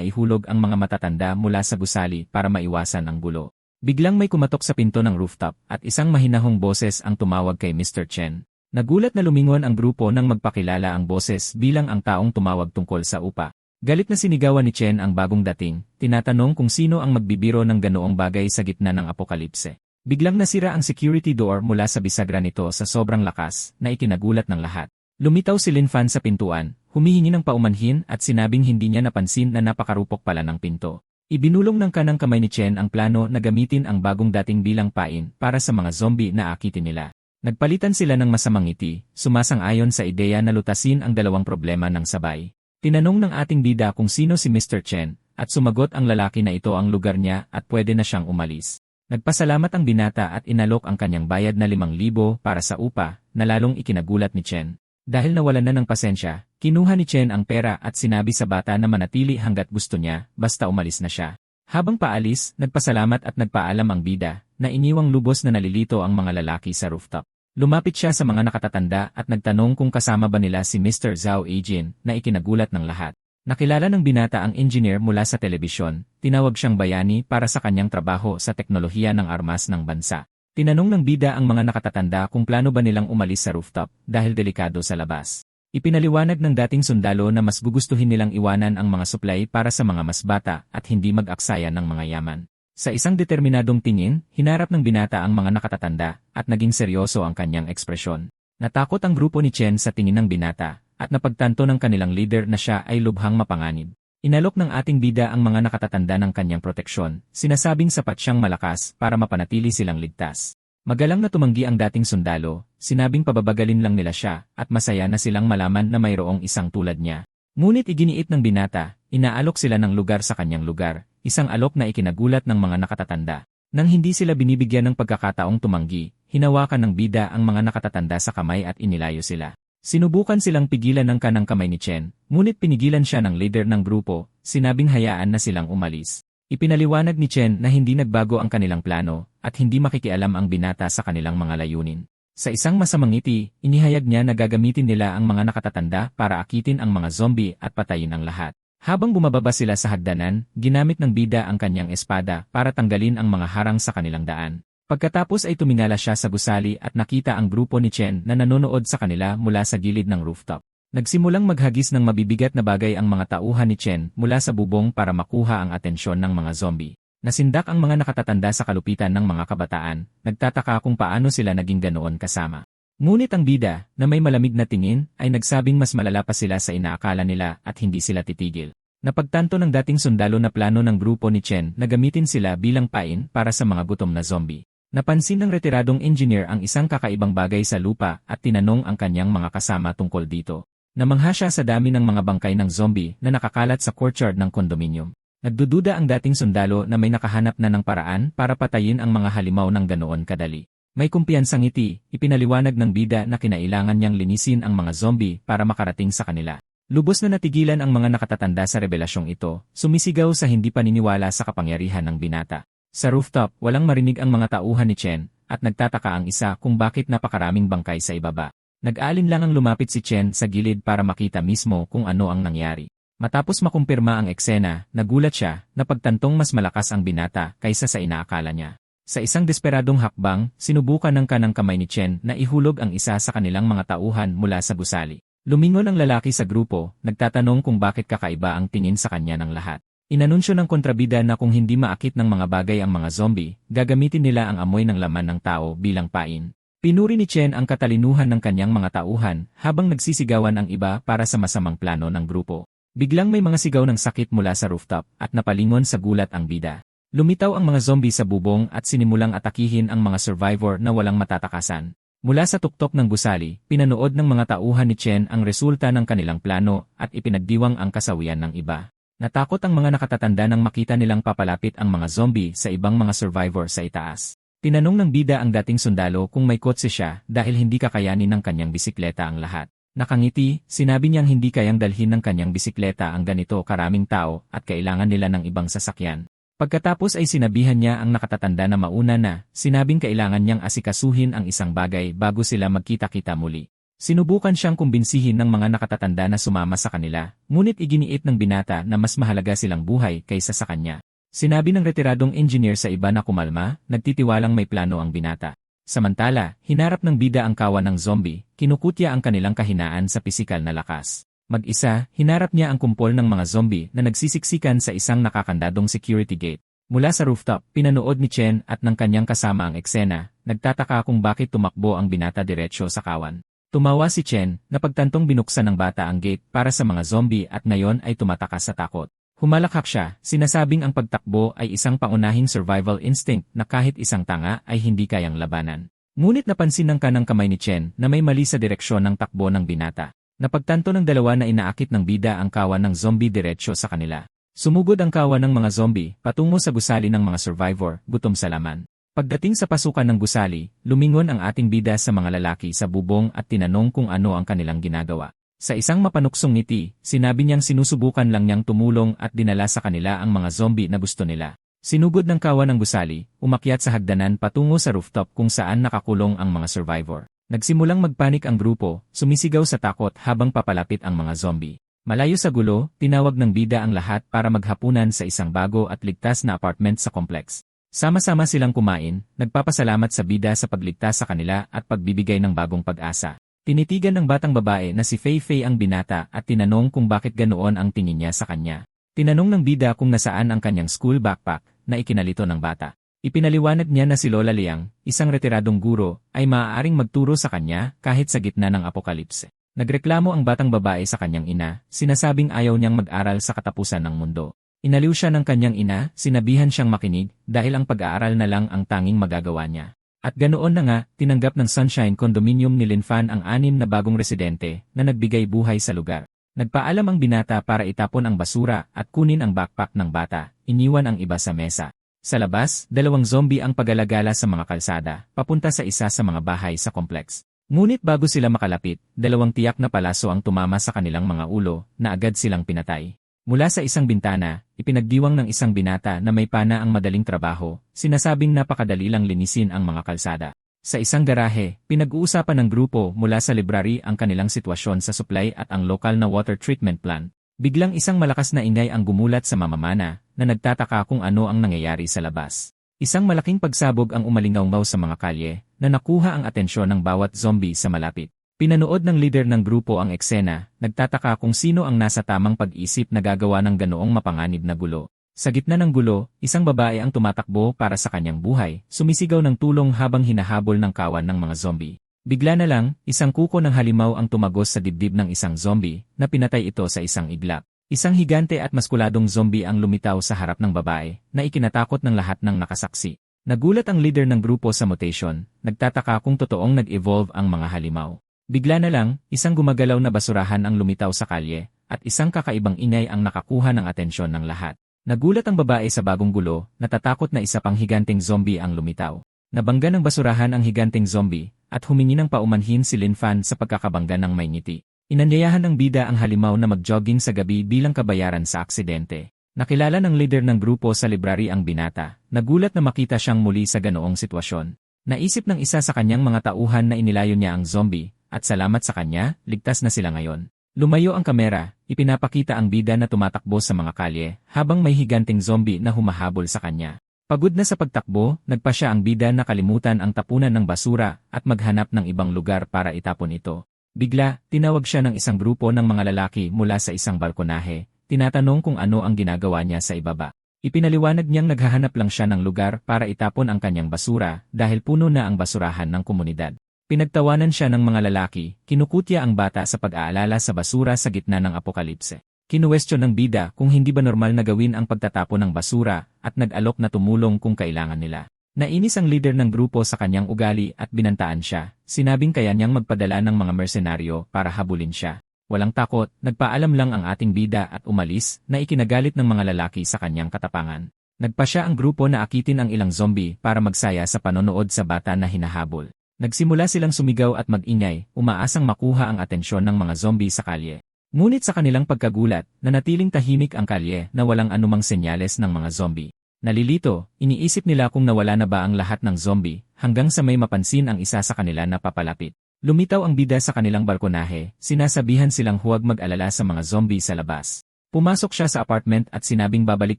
A: ihulog ang mga matatanda mula sa gusali para maiwasan ang gulo. Biglang may kumatok sa pinto ng rooftop at isang mahinahong boses ang tumawag kay Mr. Chen. Nagulat na lumingon ang grupo nang magpakilala ang boses bilang ang taong tumawag tungkol sa upa. Galit na sinigawan ni Chen ang bagong dating, tinatanong kung sino ang magbibiro ng ganoong bagay sa gitna ng apokalipse. Biglang nasira ang security door mula sa bisagra nito sa sobrang lakas na ikinagulat ng lahat. Lumitaw si Lin Fan sa pintuan, humihingi ng paumanhin at sinabing hindi niya napansin na napakarupok pala ng pinto. Ibinulong ng kanang kamay ni Chen ang plano na gamitin ang bagong dating bilang pain para sa mga zombie na akitin nila. Nagpalitan sila ng masamang ngiti, sumasang-ayon sa ideya na lutasin ang dalawang problema ng sabay. Tinanong ng ating bida kung sino si Mr. Chen, at sumagot ang lalaki na ito ang lugar niya at pwede na siyang umalis. Nagpasalamat ang binata at inalok ang kanyang bayad na 5,000 para sa upa, na lalong ikinagulat ni Chen. Dahil nawalan na ng pasensya, kinuha ni Chen ang pera at sinabi sa bata na manatili hanggat gusto niya, basta umalis na siya. Habang paalis, nagpasalamat at nagpaalam ang bida, na iniwang lubos na nalilito ang mga lalaki sa rooftop. Lumapit siya sa mga nakatatanda at nagtanong kung kasama ba nila si Mr. Zhao Eijin, na ikinagulat ng lahat. Nakilala ng binata ang engineer mula sa telebisyon, tinawag siyang bayani para sa kanyang trabaho sa teknolohiya ng armas ng bansa. Tinanong ng bida ang mga nakatatanda kung plano ba nilang umalis sa rooftop dahil delikado sa labas. Ipinaliwanag ng dating sundalo na mas gugustuhin nilang iwanan ang mga supply para sa mga mas bata at hindi mag-aksaya ng mga yaman. Sa isang determinadong tingin, hinarap ng binata ang mga nakatatanda at naging seryoso ang kanyang ekspresyon. Natakot ang grupo ni Chen sa tingin ng binata at napagtanto ng kanilang leader na siya ay lubhang mapanganib. Inalok ng ating bida ang mga nakatatanda ng kanyang proteksyon, sinasabing sapat siyang malakas para mapanatili silang ligtas. Magalang na tumanggi ang dating sundalo, sinabing pababagalin lang nila siya at masaya na silang malaman na mayroong isang tulad niya. Ngunit iginiit ng binata, inaalok sila ng lugar sa kanyang lugar, isang alok na ikinagulat ng mga nakatatanda. Nang hindi sila binibigyan ng pagkakataong tumanggi, hinawakan ng bida ang mga nakatatanda sa kamay at inilayo sila. Sinubukan silang pigilan ng kanang kamay ni Chen, ngunit pinigilan siya ng leader ng grupo, sinabing hayaan na silang umalis. Ipinaliwanag ni Chen na hindi nagbago ang kanilang plano at hindi makikialam ang binata sa kanilang mga layunin. Sa isang masamang ngiti, inihayag niya na gagamitin nila ang mga nakatatanda para akitin ang mga zombie at patayin ang lahat. Habang bumababa sila sa hagdanan, ginamit ng bida ang kanyang espada para tanggalin ang mga harang sa kanilang daan. Pagkatapos ay tumingala siya sa gusali at nakita ang grupo ni Chen na nanonood sa kanila mula sa gilid ng rooftop. Nagsimulang maghagis ng mabibigat na bagay ang mga tauhan ni Chen mula sa bubong para makuha ang atensyon ng mga zombie. Nasindak ang mga nakatatanda sa kalupitan ng mga kabataan, nagtataka kung paano sila naging ganoon kasama. Ngunit ang bida, na may malamig na tingin, ay nagsabing mas malala pa sila sa inaakala nila at hindi sila titigil. Napagtanto ng dating sundalo na plano ng grupo ni Chen na gamitin sila bilang pain para sa mga gutom na zombie. Napansin ng retiradong engineer ang isang kakaibang bagay sa lupa at tinanong ang kanyang mga kasama tungkol dito. Namangha siya sa dami ng mga bangkay ng zombie na nakakalat sa courtyard ng kondominium. Nagdududa ang dating sundalo na may nakahanap na ng paraan para patayin ang mga halimaw ng ganoon kadali. May kumpiyansang ngiti, ipinaliwanag ng bida na kinailangan niyang linisin ang mga zombie para makarating sa kanila. Lubos na natigilan ang mga nakatatanda sa revelasyong ito, sumisigaw sa hindi paniniwala sa kapangyarihan ng binata. Sa rooftop, walang marinig ang mga tauhan ni Chen, at nagtataka ang isa kung bakit napakaraming bangkay sa ibaba. Nag-alin lang ang lumapit si Chen sa gilid para makita mismo kung ano ang nangyari. Matapos makumpirma ang eksena, nagulat siya na pagtantong mas malakas ang binata kaysa sa inaakala niya. Sa isang desperadong hakbang, sinubukan ng kanang kamay ni Chen na ihulog ang isa sa kanilang mga tauhan mula sa gusali. Lumingon ang lalaki sa grupo, nagtatanong kung bakit kakaiba ang tingin sa kanya ng lahat. Inanunsyo ng kontrabida na kung hindi maakit ng mga bagay ang mga zombie, gagamitin nila ang amoy ng laman ng tao bilang pain. Pinuri ni Chen ang katalinuhan ng kanyang mga tauhan habang nagsisigawan ang iba para sa masamang plano ng grupo. Biglang may mga sigaw ng sakit mula sa rooftop at napalingon sa gulat ang bida. Lumitaw ang mga zombie sa bubong at sinimulang atakihin ang mga survivor na walang matatakasan. Mula sa tuktok ng gusali, pinanood ng mga tauhan ni Chen ang resulta ng kanilang plano at ipinagdiwang ang kasawian ng iba. Natakot ang mga nakatatanda nang makita nilang papalapit ang mga zombie sa ibang mga survivor sa itaas. Tinanong ng bida ang dating sundalo kung may kotse siya dahil hindi kakayanin ng kanyang bisikleta ang lahat. Nakangiti, sinabi niyang hindi kayang dalhin ng kanyang bisikleta ang ganito karaming tao at kailangan nila ng ibang sasakyan. Pagkatapos ay sinabihan niya ang nakatatanda na mauna na, sinabing kailangan niyang asikasuhin ang isang bagay bago sila magkita-kita muli. Sinubukan siyang kumbinsihin ng mga nakatatanda na sumama sa kanila, ngunit iginiit ng binata na mas mahalaga silang buhay kaysa sa kanya. Sinabi ng retiradong engineer sa iba na kumalma, nagtitiwalang may plano ang binata. Samantala, hinarap ng bida ang kawan ng zombie, kinukutya ang kanilang kahinaan sa pisikal na lakas. Mag-isa, hinarap niya ang kumpol ng mga zombie na nagsisiksikan sa isang nakakandadong security gate. Mula sa rooftop, pinanood ni Chen at ng kanyang kasama ang eksena, nagtataka kung bakit tumakbo ang binata diretsyo sa kawan. Tumawa si Chen, na pagtantong binuksan ng bata ang gate para sa mga zombie at ngayon ay tumatakas sa takot. Humalakhak siya, sinasabing ang pagtakbo ay isang pangunahing survival instinct na kahit isang tanga ay hindi kayang labanan. Ngunit napansin ng kanang kamay ni Chen na may mali sa direksyon ng takbo ng binata. Napagtanto ng dalawa na inaakit ng bida ang kawan ng zombie diretsyo sa kanila. Sumugod ang kawan ng mga zombie patungo sa gusali ng mga survivor, gutom sa laman. Pagdating sa pasukan ng gusali, lumingon ang ating bida sa mga lalaki sa bubong at tinanong kung ano ang kanilang ginagawa. Sa isang mapanuksong ngiti, sinabi niyang sinusubukan lang niyang tumulong at dinala sa kanila ang mga zombie na gusto nila. Sinugod ng kawan ng gusali, umakyat sa hagdanan patungo sa rooftop kung saan nakakulong ang mga survivor. Nagsimulang magpanik ang grupo, sumisigaw sa takot habang papalapit ang mga zombie. Malayo sa gulo, tinawag ng bida ang lahat para maghapunan sa isang bago at ligtas na apartment sa complex. Sama-sama silang kumain, nagpapasalamat sa bida sa pagligtas sa kanila at pagbibigay ng bagong pag-asa. Tinitigan ng batang babae na si Fei Fei ang binata at tinanong kung bakit ganoon ang tingin niya sa kanya. Tinanong ng bida kung nasaan ang kanyang school backpack na ikinalito ng bata. Ipinaliwanag niya na si Lola Liang, isang retiradong guro, ay maaaring magturo sa kanya kahit sa gitna ng apokalipse. Nagreklamo ang batang babae sa kanyang ina, sinasabing ayaw niyang mag-aral sa katapusan ng mundo. Inaliw siya ng kanyang ina, sinabihan siyang makinig dahil ang pag-aaral na lang ang tanging magagawa niya. At ganoon na nga, tinanggap ng Sunshine Condominium ni Lin Fan ang 6 na bagong residente na nagbigay buhay sa lugar. Nagpaalam ang binata para itapon ang basura at kunin ang backpack ng bata, iniwan ang iba sa mesa. Sa labas, 2 zombie ang pagalagala sa mga kalsada, papunta sa isa sa mga bahay sa complex. Ngunit bago sila makalapit, 2 tiyak na palaso ang tumama sa kanilang mga ulo na agad silang pinatay. Mula sa isang bintana, ipinagdiwang ng isang binata na may pana ang madaling trabaho, sinasabing napakadali lang linisin ang mga kalsada. Sa isang garahe, pinag-uusapan ng grupo mula sa library ang kanilang sitwasyon sa supply at ang lokal na water treatment plant. Biglang isang malakas na ingay ang gumulat sa mamamana na nagtataka kung ano ang nangyayari sa labas. Isang malaking pagsabog ang umalingaw sa mga kalye na nakuha ang atensyon ng bawat zombie sa malapit. Pinanood ng leader ng grupo ang eksena, nagtataka kung sino ang nasa tamang pag-isip na gagawa ng ganoong mapanganib na gulo. Sa gitna ng gulo, isang babae ang tumatakbo para sa kanyang buhay, sumisigaw ng tulong habang hinahabol ng kawan ng mga zombie. Bigla na lang, isang kuko ng halimaw ang tumagos sa dibdib ng isang zombie na pinatay ito sa isang iglap. Isang higante at maskuladong zombie ang lumitaw sa harap ng babae na ikinatakot ng lahat ng nakasaksi. Nagulat ang leader ng grupo sa mutation, nagtataka kung totoong nag-evolve ang mga halimaw. Bigla na lang, isang gumagalaw na basurahan ang lumitaw sa kalye, at isang kakaibang ingay ang nakakuha ng atensyon ng lahat. Nagulat ang babae sa bagong gulo, natatakot na isa pang higanteng zombie ang lumitaw. Nabangga ng basurahan ang higanteng zombie, at humingi ng paumanhin si Lin Fan sa pagkakabangga ng may ngiti. Inanyayahan ng bida ang halimaw na mag-jogging sa gabi bilang kabayaran sa aksidente. Nakilala ng leader ng grupo sa library ang binata, nagulat na makita siyang muli sa ganoong sitwasyon. Naisip ng isa sa kanyang mga tauhan na inilayo niya ang zombie, at salamat sa kanya, ligtas na sila ngayon. Lumayo ang kamera, ipinapakita ang bida na tumatakbo sa mga kalye, habang may higanting zombie na humahabol sa kanya. Pagod na sa pagtakbo, nagpa siya ang bida na kalimutan ang tapunan ng basura at maghanap ng ibang lugar para itapon ito. Bigla, tinawag siya ng isang grupo ng mga lalaki mula sa isang balkonahe, tinatanong kung ano ang ginagawa niya sa ibaba. Ipinaliwanag niyang naghahanap lang siya ng lugar para itapon ang kanyang basura dahil puno na ang basurahan ng komunidad. Pinagtawanan siya ng mga lalaki, kinukutya ang bata sa pag-aalala sa basura sa gitna ng apokalipse. Kinuwestiyon ng bida kung hindi ba normal na gawin ang pagtatapon ng basura at nag-alok na tumulong kung kailangan nila. Nainis ang leader ng grupo sa kanyang ugali at binantaan siya, sinabing kaya niyang magpadala ng mga mersenaryo para habulin siya. Walang takot, nagpaalam lang ang ating bida at umalis na ikinagalit ng mga lalaki sa kanyang katapangan. Nagpa siya ang grupo na akitin ang ilang zombie para magsaya sa panonood sa bata na hinahabol. Nagsimula silang sumigaw at mag-ingay, umaasang makuha ang atensyon ng mga zombie sa kalye. Ngunit sa kanilang pagkagulat, nanatiling tahimik ang kalye na walang anumang senyales ng mga zombie. Nalilito, iniisip nila kung nawala na ba ang lahat ng zombie, hanggang sa may mapansin ang isa sa kanila na papalapit. Lumitaw ang bida sa kanilang balkonahe, sinasabihan silang huwag mag-alala sa mga zombie sa labas. Pumasok siya sa apartment at sinabing babalik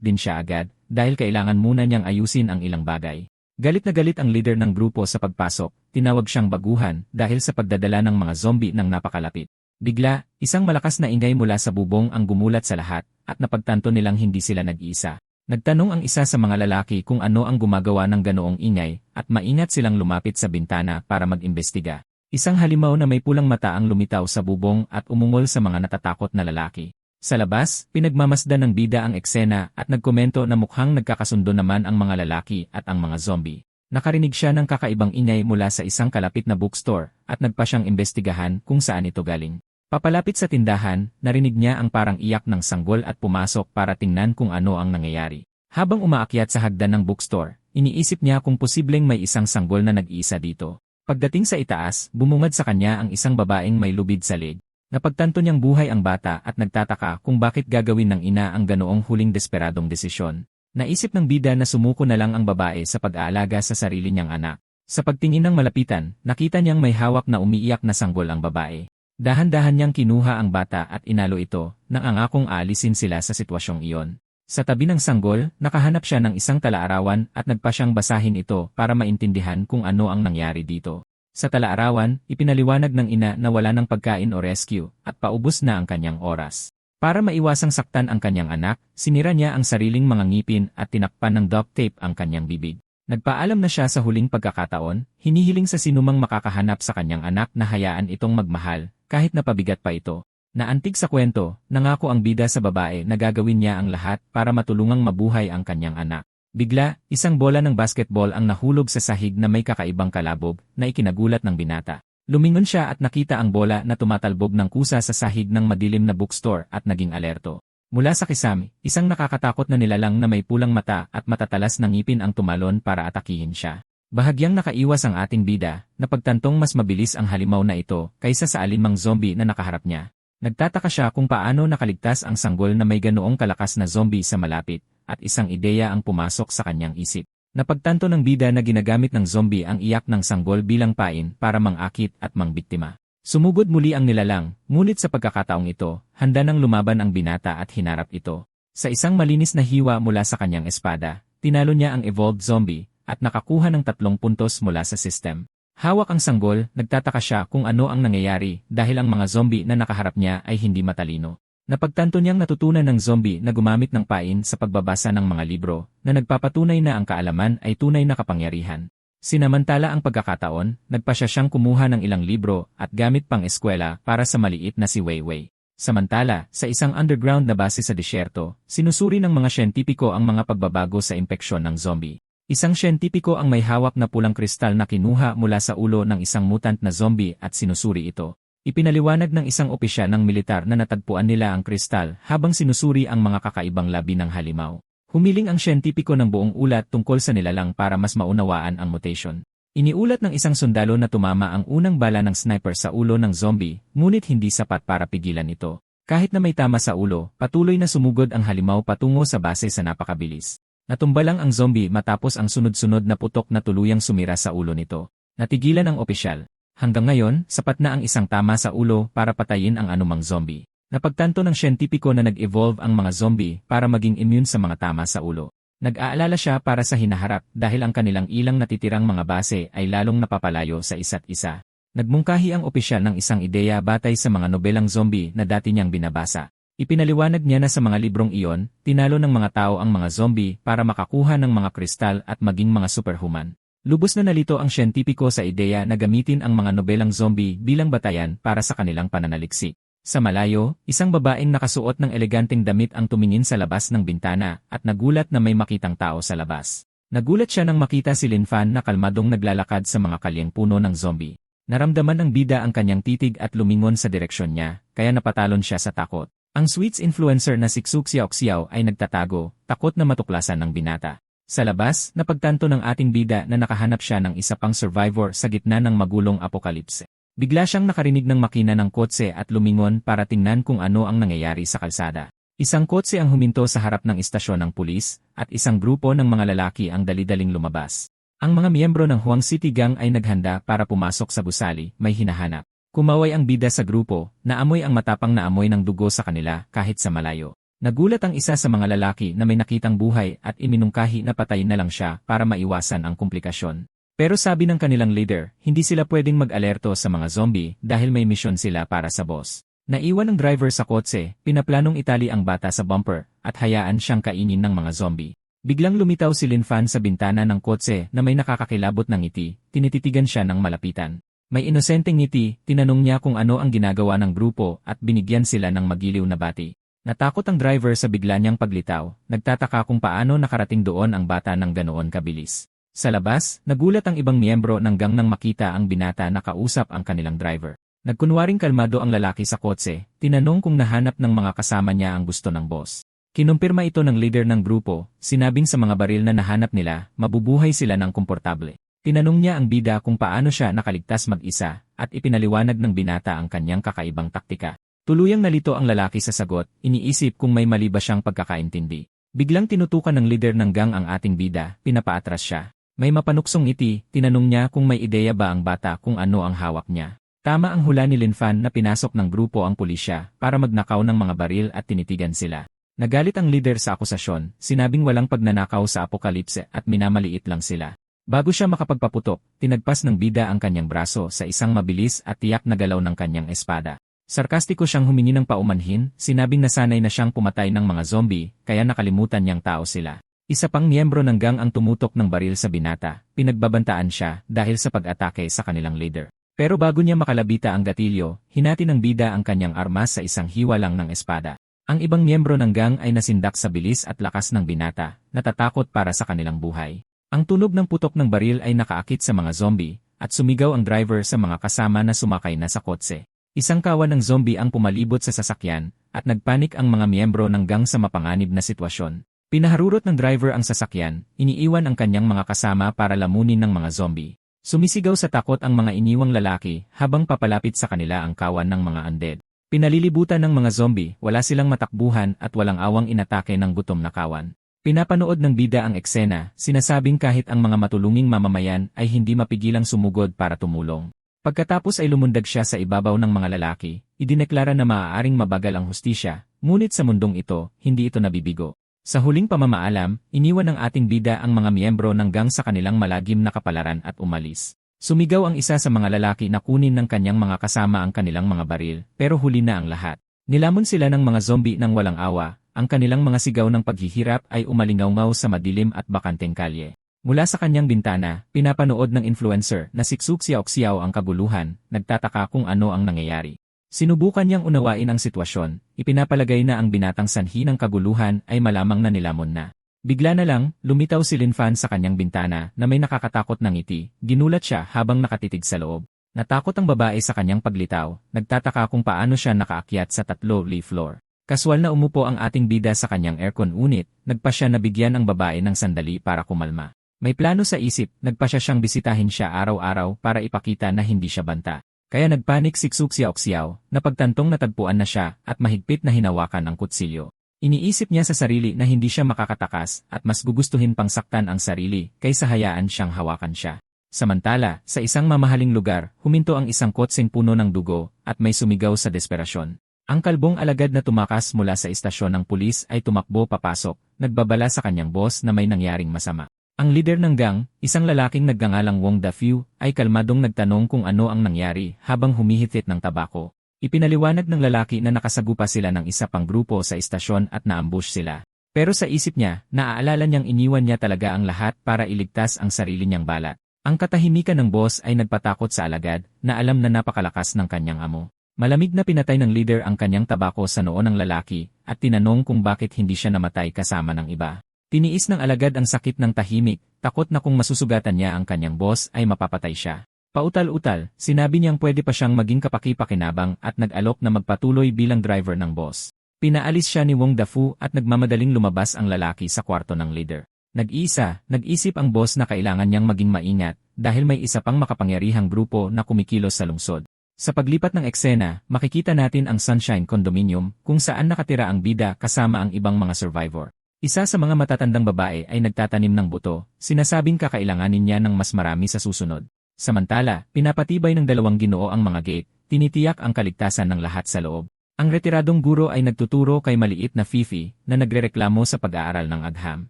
A: din siya agad, dahil kailangan muna niyang ayusin ang ilang bagay. Galit na galit ang leader ng grupo sa pagpasok, tinawag siyang baguhan dahil sa pagdadala ng mga zombie nang napakalapit. Bigla, isang malakas na ingay mula sa bubong ang gumulat sa lahat, at napagtanto nilang hindi sila nag-iisa. Nagtanong ang isa sa mga lalaki kung ano ang gumagawa ng ganoong ingay, at maingat silang lumapit sa bintana para mag-imbestiga. Isang halimaw na may pulang mata ang lumitaw sa bubong at umungol sa mga natatakot na lalaki. Sa labas, pinagmamasdan ng bida ang eksena at nagkomento na mukhang nagkakasundo naman ang mga lalaki at ang mga zombie. Nakarinig siya ng kakaibang ingay mula sa isang kalapit na bookstore at nagpa siyang imbestigahan kung saan ito galing. Papalapit sa tindahan, narinig niya ang parang iyak ng sanggol at pumasok para tingnan kung ano ang nangyayari. Habang umaakyat sa hagdan ng bookstore, iniisip niya kung posibleng may isang sanggol na nag-iisa dito. Pagdating sa itaas, bumungad sa kanya ang isang babaeng may lubid sa leg. Napagtanto niyang buhay ang bata at nagtataka kung bakit gagawin ng ina ang ganoong huling desperadong desisyon. Naisip ng bida na sumuko na lang ang babae sa pag-aalaga sa sarili niyang anak. Sa pagtingin ng malapitan, nakita niyang may hawak na umiiyak na sanggol ang babae. Dahan-dahan niyang kinuha ang bata at inalo ito, nang angakong aalisin sila sa sitwasyong iyon. Sa tabi ng sanggol, nakahanap siya ng isang talaarawan at nagpa siyang basahin ito para maintindihan kung ano ang nangyari dito. Sa talaarawan, ipinaliwanag ng ina na wala ng pagkain o rescue at paubos na ang kanyang oras. Para maiwasang saktan ang kanyang anak, sinira niya ang sariling mga ngipin at tinakpan ng duct tape ang kanyang bibig. Nagpaalam na siya sa huling pagkakataon, hinihiling sa sinumang makakahanap sa kanyang anak na hayaan itong magmahal, kahit napabigat pa ito. Naantig sa kwento, nangako ang bida sa babae na gagawin niya ang lahat para matulungang mabuhay ang kanyang anak. Bigla, isang bola ng basketball ang nahulog sa sahig na may kakaibang kalabog na ikinagulat ng binata. Lumingon siya at nakita ang bola na tumatalbog ng kusa sa sahig ng madilim na bookstore at naging alerto. Mula sa kisame, isang nakakatakot na nilalang na may pulang mata at matatalas na ngipin ang tumalon para atakihin siya. Bahagyang nakaiwas ang ating bida, napagtantong mas mabilis ang halimaw na ito kaysa sa alinmang zombie na nakaharap niya. Nagtataka siya kung paano nakaligtas ang sanggol na may ganoong kalakas na zombie sa malapit, at isang ideya ang pumasok sa kanyang isip. Napagtanto ng bida na ginagamit ng zombie ang iyak ng sanggol bilang pain para mangakit at mangbiktima. Sumugod muli ang nilalang, ngunit sa pagkakataong ito, handa nang lumaban ang binata at hinarap ito. Sa isang malinis na hiwa mula sa kanyang espada, tinalo niya ang evolved zombie, at nakakuha ng 3 puntos mula sa system. Hawak ang sanggol, nagtataka siya kung ano ang nangyayari dahil ang mga zombie na nakaharap niya ay hindi matalino. Napagtanto niyang natutunan ng zombie na gumamit ng pain sa pagbabasa ng mga libro, na nagpapatunay na ang kaalaman ay tunay na kapangyarihan. Sinamantala ang pagkakataon, nagpa siyang kumuha ng ilang libro at gamit pang eskwela para sa maliit na si Weiwei. Samantala, sa isang underground na base sa disyerto, sinusuri ng mga siyentipiko ang mga pagbabago sa impeksyon ng zombie. Isang siyentipiko ang may hawak na pulang kristal na kinuha mula sa ulo ng isang mutant na zombie at sinusuri ito. Ipinaliwanag ng isang opisyal ng militar na natagpuan nila ang kristal habang sinusuri ang mga kakaibang labi ng halimaw. Humiling ang siyentipiko ng buong ulat tungkol sa nilalang para mas maunawaan ang mutation. Iniulat ng isang sundalo na tumama ang unang bala ng sniper sa ulo ng zombie, ngunit hindi sapat para pigilan ito. Kahit na may tama sa ulo, patuloy na sumugod ang halimaw patungo sa base sa napakabilis. Natumba lang ang zombie matapos ang sunod-sunod na putok na tuluyang sumira sa ulo nito. Natigilan ang opisyal. Hanggang ngayon, sapat na ang isang tama sa ulo para patayin ang anumang zombie. Napagtanto ng siyentipiko na nag-evolve ang mga zombie para maging immune sa mga tama sa ulo. Nag-aalala siya para sa hinaharap dahil ang kanilang ilang natitirang mga base ay lalong napapalayo sa isa't isa. Nagmungkahi ang opisyal ng isang ideya batay sa mga nobelang zombie na dati niyang binabasa. Ipinaliwanag niya na sa mga librong iyon, tinalo ng mga tao ang mga zombie para makakuha ng mga kristal at maging mga superhuman. Lubos na nalito ang siyentipiko sa ideya na gamitin ang mga nobelang zombie bilang batayan para sa kanilang pananaliksik. Sa malayo, isang babaeng nakasuot ng eleganteng damit ang tumingin sa labas ng bintana at nagulat na may makitang tao sa labas. Nagulat siya nang makita si Lin Fan na kalmadong naglalakad sa mga kalyeng puno ng zombie. Naramdaman ng bida ang kanyang titig at lumingon sa direksyon niya, kaya napatalon siya sa takot. Ang sweets influencer na si Xu Xiaoxiao ay nagtatago, takot na matuklasan ng binata. Sa labas, napagtanto ng ating bida na nakahanap siya ng isa pang survivor sa gitna ng magulong apokalipse. Bigla siyang nakarinig ng makina ng kotse at lumingon para tingnan kung ano ang nangyayari sa kalsada. Isang kotse ang huminto sa harap ng istasyon ng pulis, at isang grupo ng mga lalaki ang dali-daling lumabas. Ang mga miyembro ng Huang City Gang ay naghanda para pumasok sa gusali, may hinahanap. Kumaway ang bida sa grupo, naamoy ang matapang na amoy ng dugo sa kanila kahit sa malayo. Nagulat ang isa sa mga lalaki na may nakitang buhay at iminungkahi na patayin na lang siya para maiwasan ang komplikasyon. Pero sabi ng kanilang leader, hindi sila pwedeng mag-alerto sa mga zombie dahil may misyon sila para sa boss. Naiwan ng driver sa kotse, pinaplanong itali ang bata sa bumper, at hayaan siyang kainin ng mga zombie. Biglang lumitaw si Lin Fan sa bintana ng kotse na may nakakakilabot ng ngiti, tinititigan siya ng malapitan. May inosenteng ngiti, tinanong niya kung ano ang ginagawa ng grupo at binigyan sila ng magiliw na bati. Natakot ang driver sa bigla niyang paglitaw, nagtataka kung paano nakarating doon ang bata ng ganoon kabilis. Sa labas, nagulat ang ibang miyembro ng gang nang makita ang binata na kausap ang kanilang driver. Nagkunwaring kalmado ang lalaki sa kotse, tinanong kung nahanap ng mga kasama niya ang gusto ng boss. Kinumpirma ito ng leader ng grupo, sinabing sa mga baril na nahanap nila, mabubuhay sila ng komportable. Tinanong niya ang bida kung paano siya nakaligtas mag-isa, at ipinaliwanag ng binata ang kanyang kakaibang taktika. Tuluyang nalito ang lalaki sa sagot, iniisip kung may mali ba siyang pagkakaintindi. Biglang tinutukan ng leader ng gang ang ating bida, pinapaatras siya. May mapanuksong ngiti, tinanong niya kung may ideya ba ang bata kung ano ang hawak niya. Tama ang hula ni Linfan na pinasok ng grupo ang pulisya para magnakaw ng mga baril at tinitigan sila. Nagalit ang leader sa akusasyon, sinabing walang pagnanakaw sa apokalipse at minamaliit lang sila. Bago siya makapagpaputok, tinagpas ng bida ang kanyang braso sa isang mabilis at tiyak na galaw ng kanyang espada. Sarkastiko siyang humingi ng paumanhin, sinabing nasanay na siyang pumatay ng mga zombie, kaya nakalimutan niyang tao sila. Isa pang miyembro ng gang ang tumutok ng baril sa binata, pinagbabantaan siya dahil sa pag-atake sa kanilang leader. Pero bago niya makalabita ang gatilyo, hinati ng bida ang kanyang armas sa isang hiwa lang ng espada. Ang ibang miyembro ng gang ay nasindak sa bilis at lakas ng binata, natatakot para sa kanilang buhay. Ang tunog ng putok ng baril ay nakaakit sa mga zombie, at sumigaw ang driver sa mga kasama na sumakay na sa kotse. Isang kawan ng zombie ang pumalibot sa sasakyan, at nagpanik ang mga miyembro ng gang sa mapanganib na sitwasyon. Pinaharurot ng driver ang sasakyan, iniiwan ang kanyang mga kasama para lamunin ng mga zombie. Sumisigaw sa takot ang mga iniwang lalaki habang papalapit sa kanila ang kawan ng mga undead. Pinalilibutan ng mga zombie, wala silang matakbuhan at walang awang inatake ng gutom na kawan. Pinapanood ng bida ang eksena, sinasabing kahit ang mga matulunging mamamayan ay hindi mapigilang sumugod para tumulong. Pagkatapos ay lumundag siya sa ibabaw ng mga lalaki, idineklara na maaaring mabagal ang hustisya, ngunit sa mundong ito, hindi ito nabibigo. Sa huling pamamaalam, iniwan ng ating bida ang mga miyembro ng gang sa kanilang malagim na kapalaran at umalis. Sumigaw ang isa sa mga lalaki na kunin ng kanyang mga kasama ang kanilang mga baril, pero huli na ang lahat. Nilamon sila ng mga zombie ng walang awa, ang kanilang mga sigaw ng paghihirap ay umalingaw-ngaw sa madilim at bakanteng kalye. Mula sa kanyang bintana, pinapanood ng influencer na siksuk siyaw-siyaw ang kaguluhan, nagtataka kung ano ang nangyayari. Sinubukan niyang unawain ang sitwasyon, ipinapalagay na ang binatang sanhi ng kaguluhan ay malamang na nilamon na. Bigla na lang, lumitaw si Linfan sa kanyang bintana na may nakakatakot na ngiti, ginulat siya habang nakatitig sa loob. Natakot ang babae sa kanyang paglitaw, nagtataka kung paano siya nakaakyat sa 3-leaf floor. Kaswal na umupo ang ating bida sa kanyang aircon unit, nagpa siya na bigyan ang babae ng sandali para kumalma. May plano sa isip, nagpa siyang bisitahin siya araw-araw para ipakita na hindi siya banta. Kaya nagpanik siksuk siyaw-siyaw, napagtantong natagpuan na siya at mahigpit na hinawakan ang kutsilyo. Iniisip niya sa sarili na hindi siya makakatakas at mas gugustuhin pang saktan ang sarili kaysa hayaan siyang hawakan siya. Samantala, sa isang mamahaling lugar, huminto ang isang kotseng puno ng dugo at may sumigaw sa desperasyon. Ang kalbong alagad na tumakas mula sa istasyon ng pulis ay tumakbo papasok, nagbabala sa kanyang boss na may nangyaring masama. Ang lider ng gang, isang lalaking nagngangalang Wong Dafiu, ay kalmadong nagtanong kung ano ang nangyari habang humihitit ng tabako. Ipinaliwanag ng lalaki na nakasagupa sila ng isa pang grupo sa istasyon at naambush sila. Pero sa isip niya, naaalala niyang iniwan niya talaga ang lahat para iligtas ang sarili niyang balat. Ang katahimikan ng boss ay nagpatakot sa alagad na alam na napakalakas ng kanyang amo. Malamig na pinatay ng leader ang kanyang tabako sa noo ng lalaki at tinanong kung bakit hindi siya namatay kasama ng iba. Tiniis ng alagad ang sakit ng tahimik, takot na kung masusugatan niya ang kanyang boss ay mapapatay siya. Pautal-utal, sinabi niyang pwede pa siyang maging kapaki-pakinabang at nag-alok na magpatuloy bilang driver ng boss. Pinaalis siya ni Wong Dafu at nagmamadaling lumabas ang lalaki sa kwarto ng leader. Nag-isip ang boss na kailangan niyang maging maingat dahil may isa pang makapangyarihang grupo na kumikilos sa lungsod. Sa paglipat ng eksena, makikita natin ang Sunshine Condominium kung saan nakatira ang bida kasama ang ibang mga survivor. Isa sa mga matatandang babae ay nagtatanim ng buto, sinasabing kakailanganin niya ng mas marami sa susunod. Samantala, pinapatibay ng dalawang ginoo ang mga gate, tinitiyak ang kaligtasan ng lahat sa loob. Ang retiradong guro ay nagtuturo kay maliit na Fifi na nagrereklamo sa pag-aaral ng agham.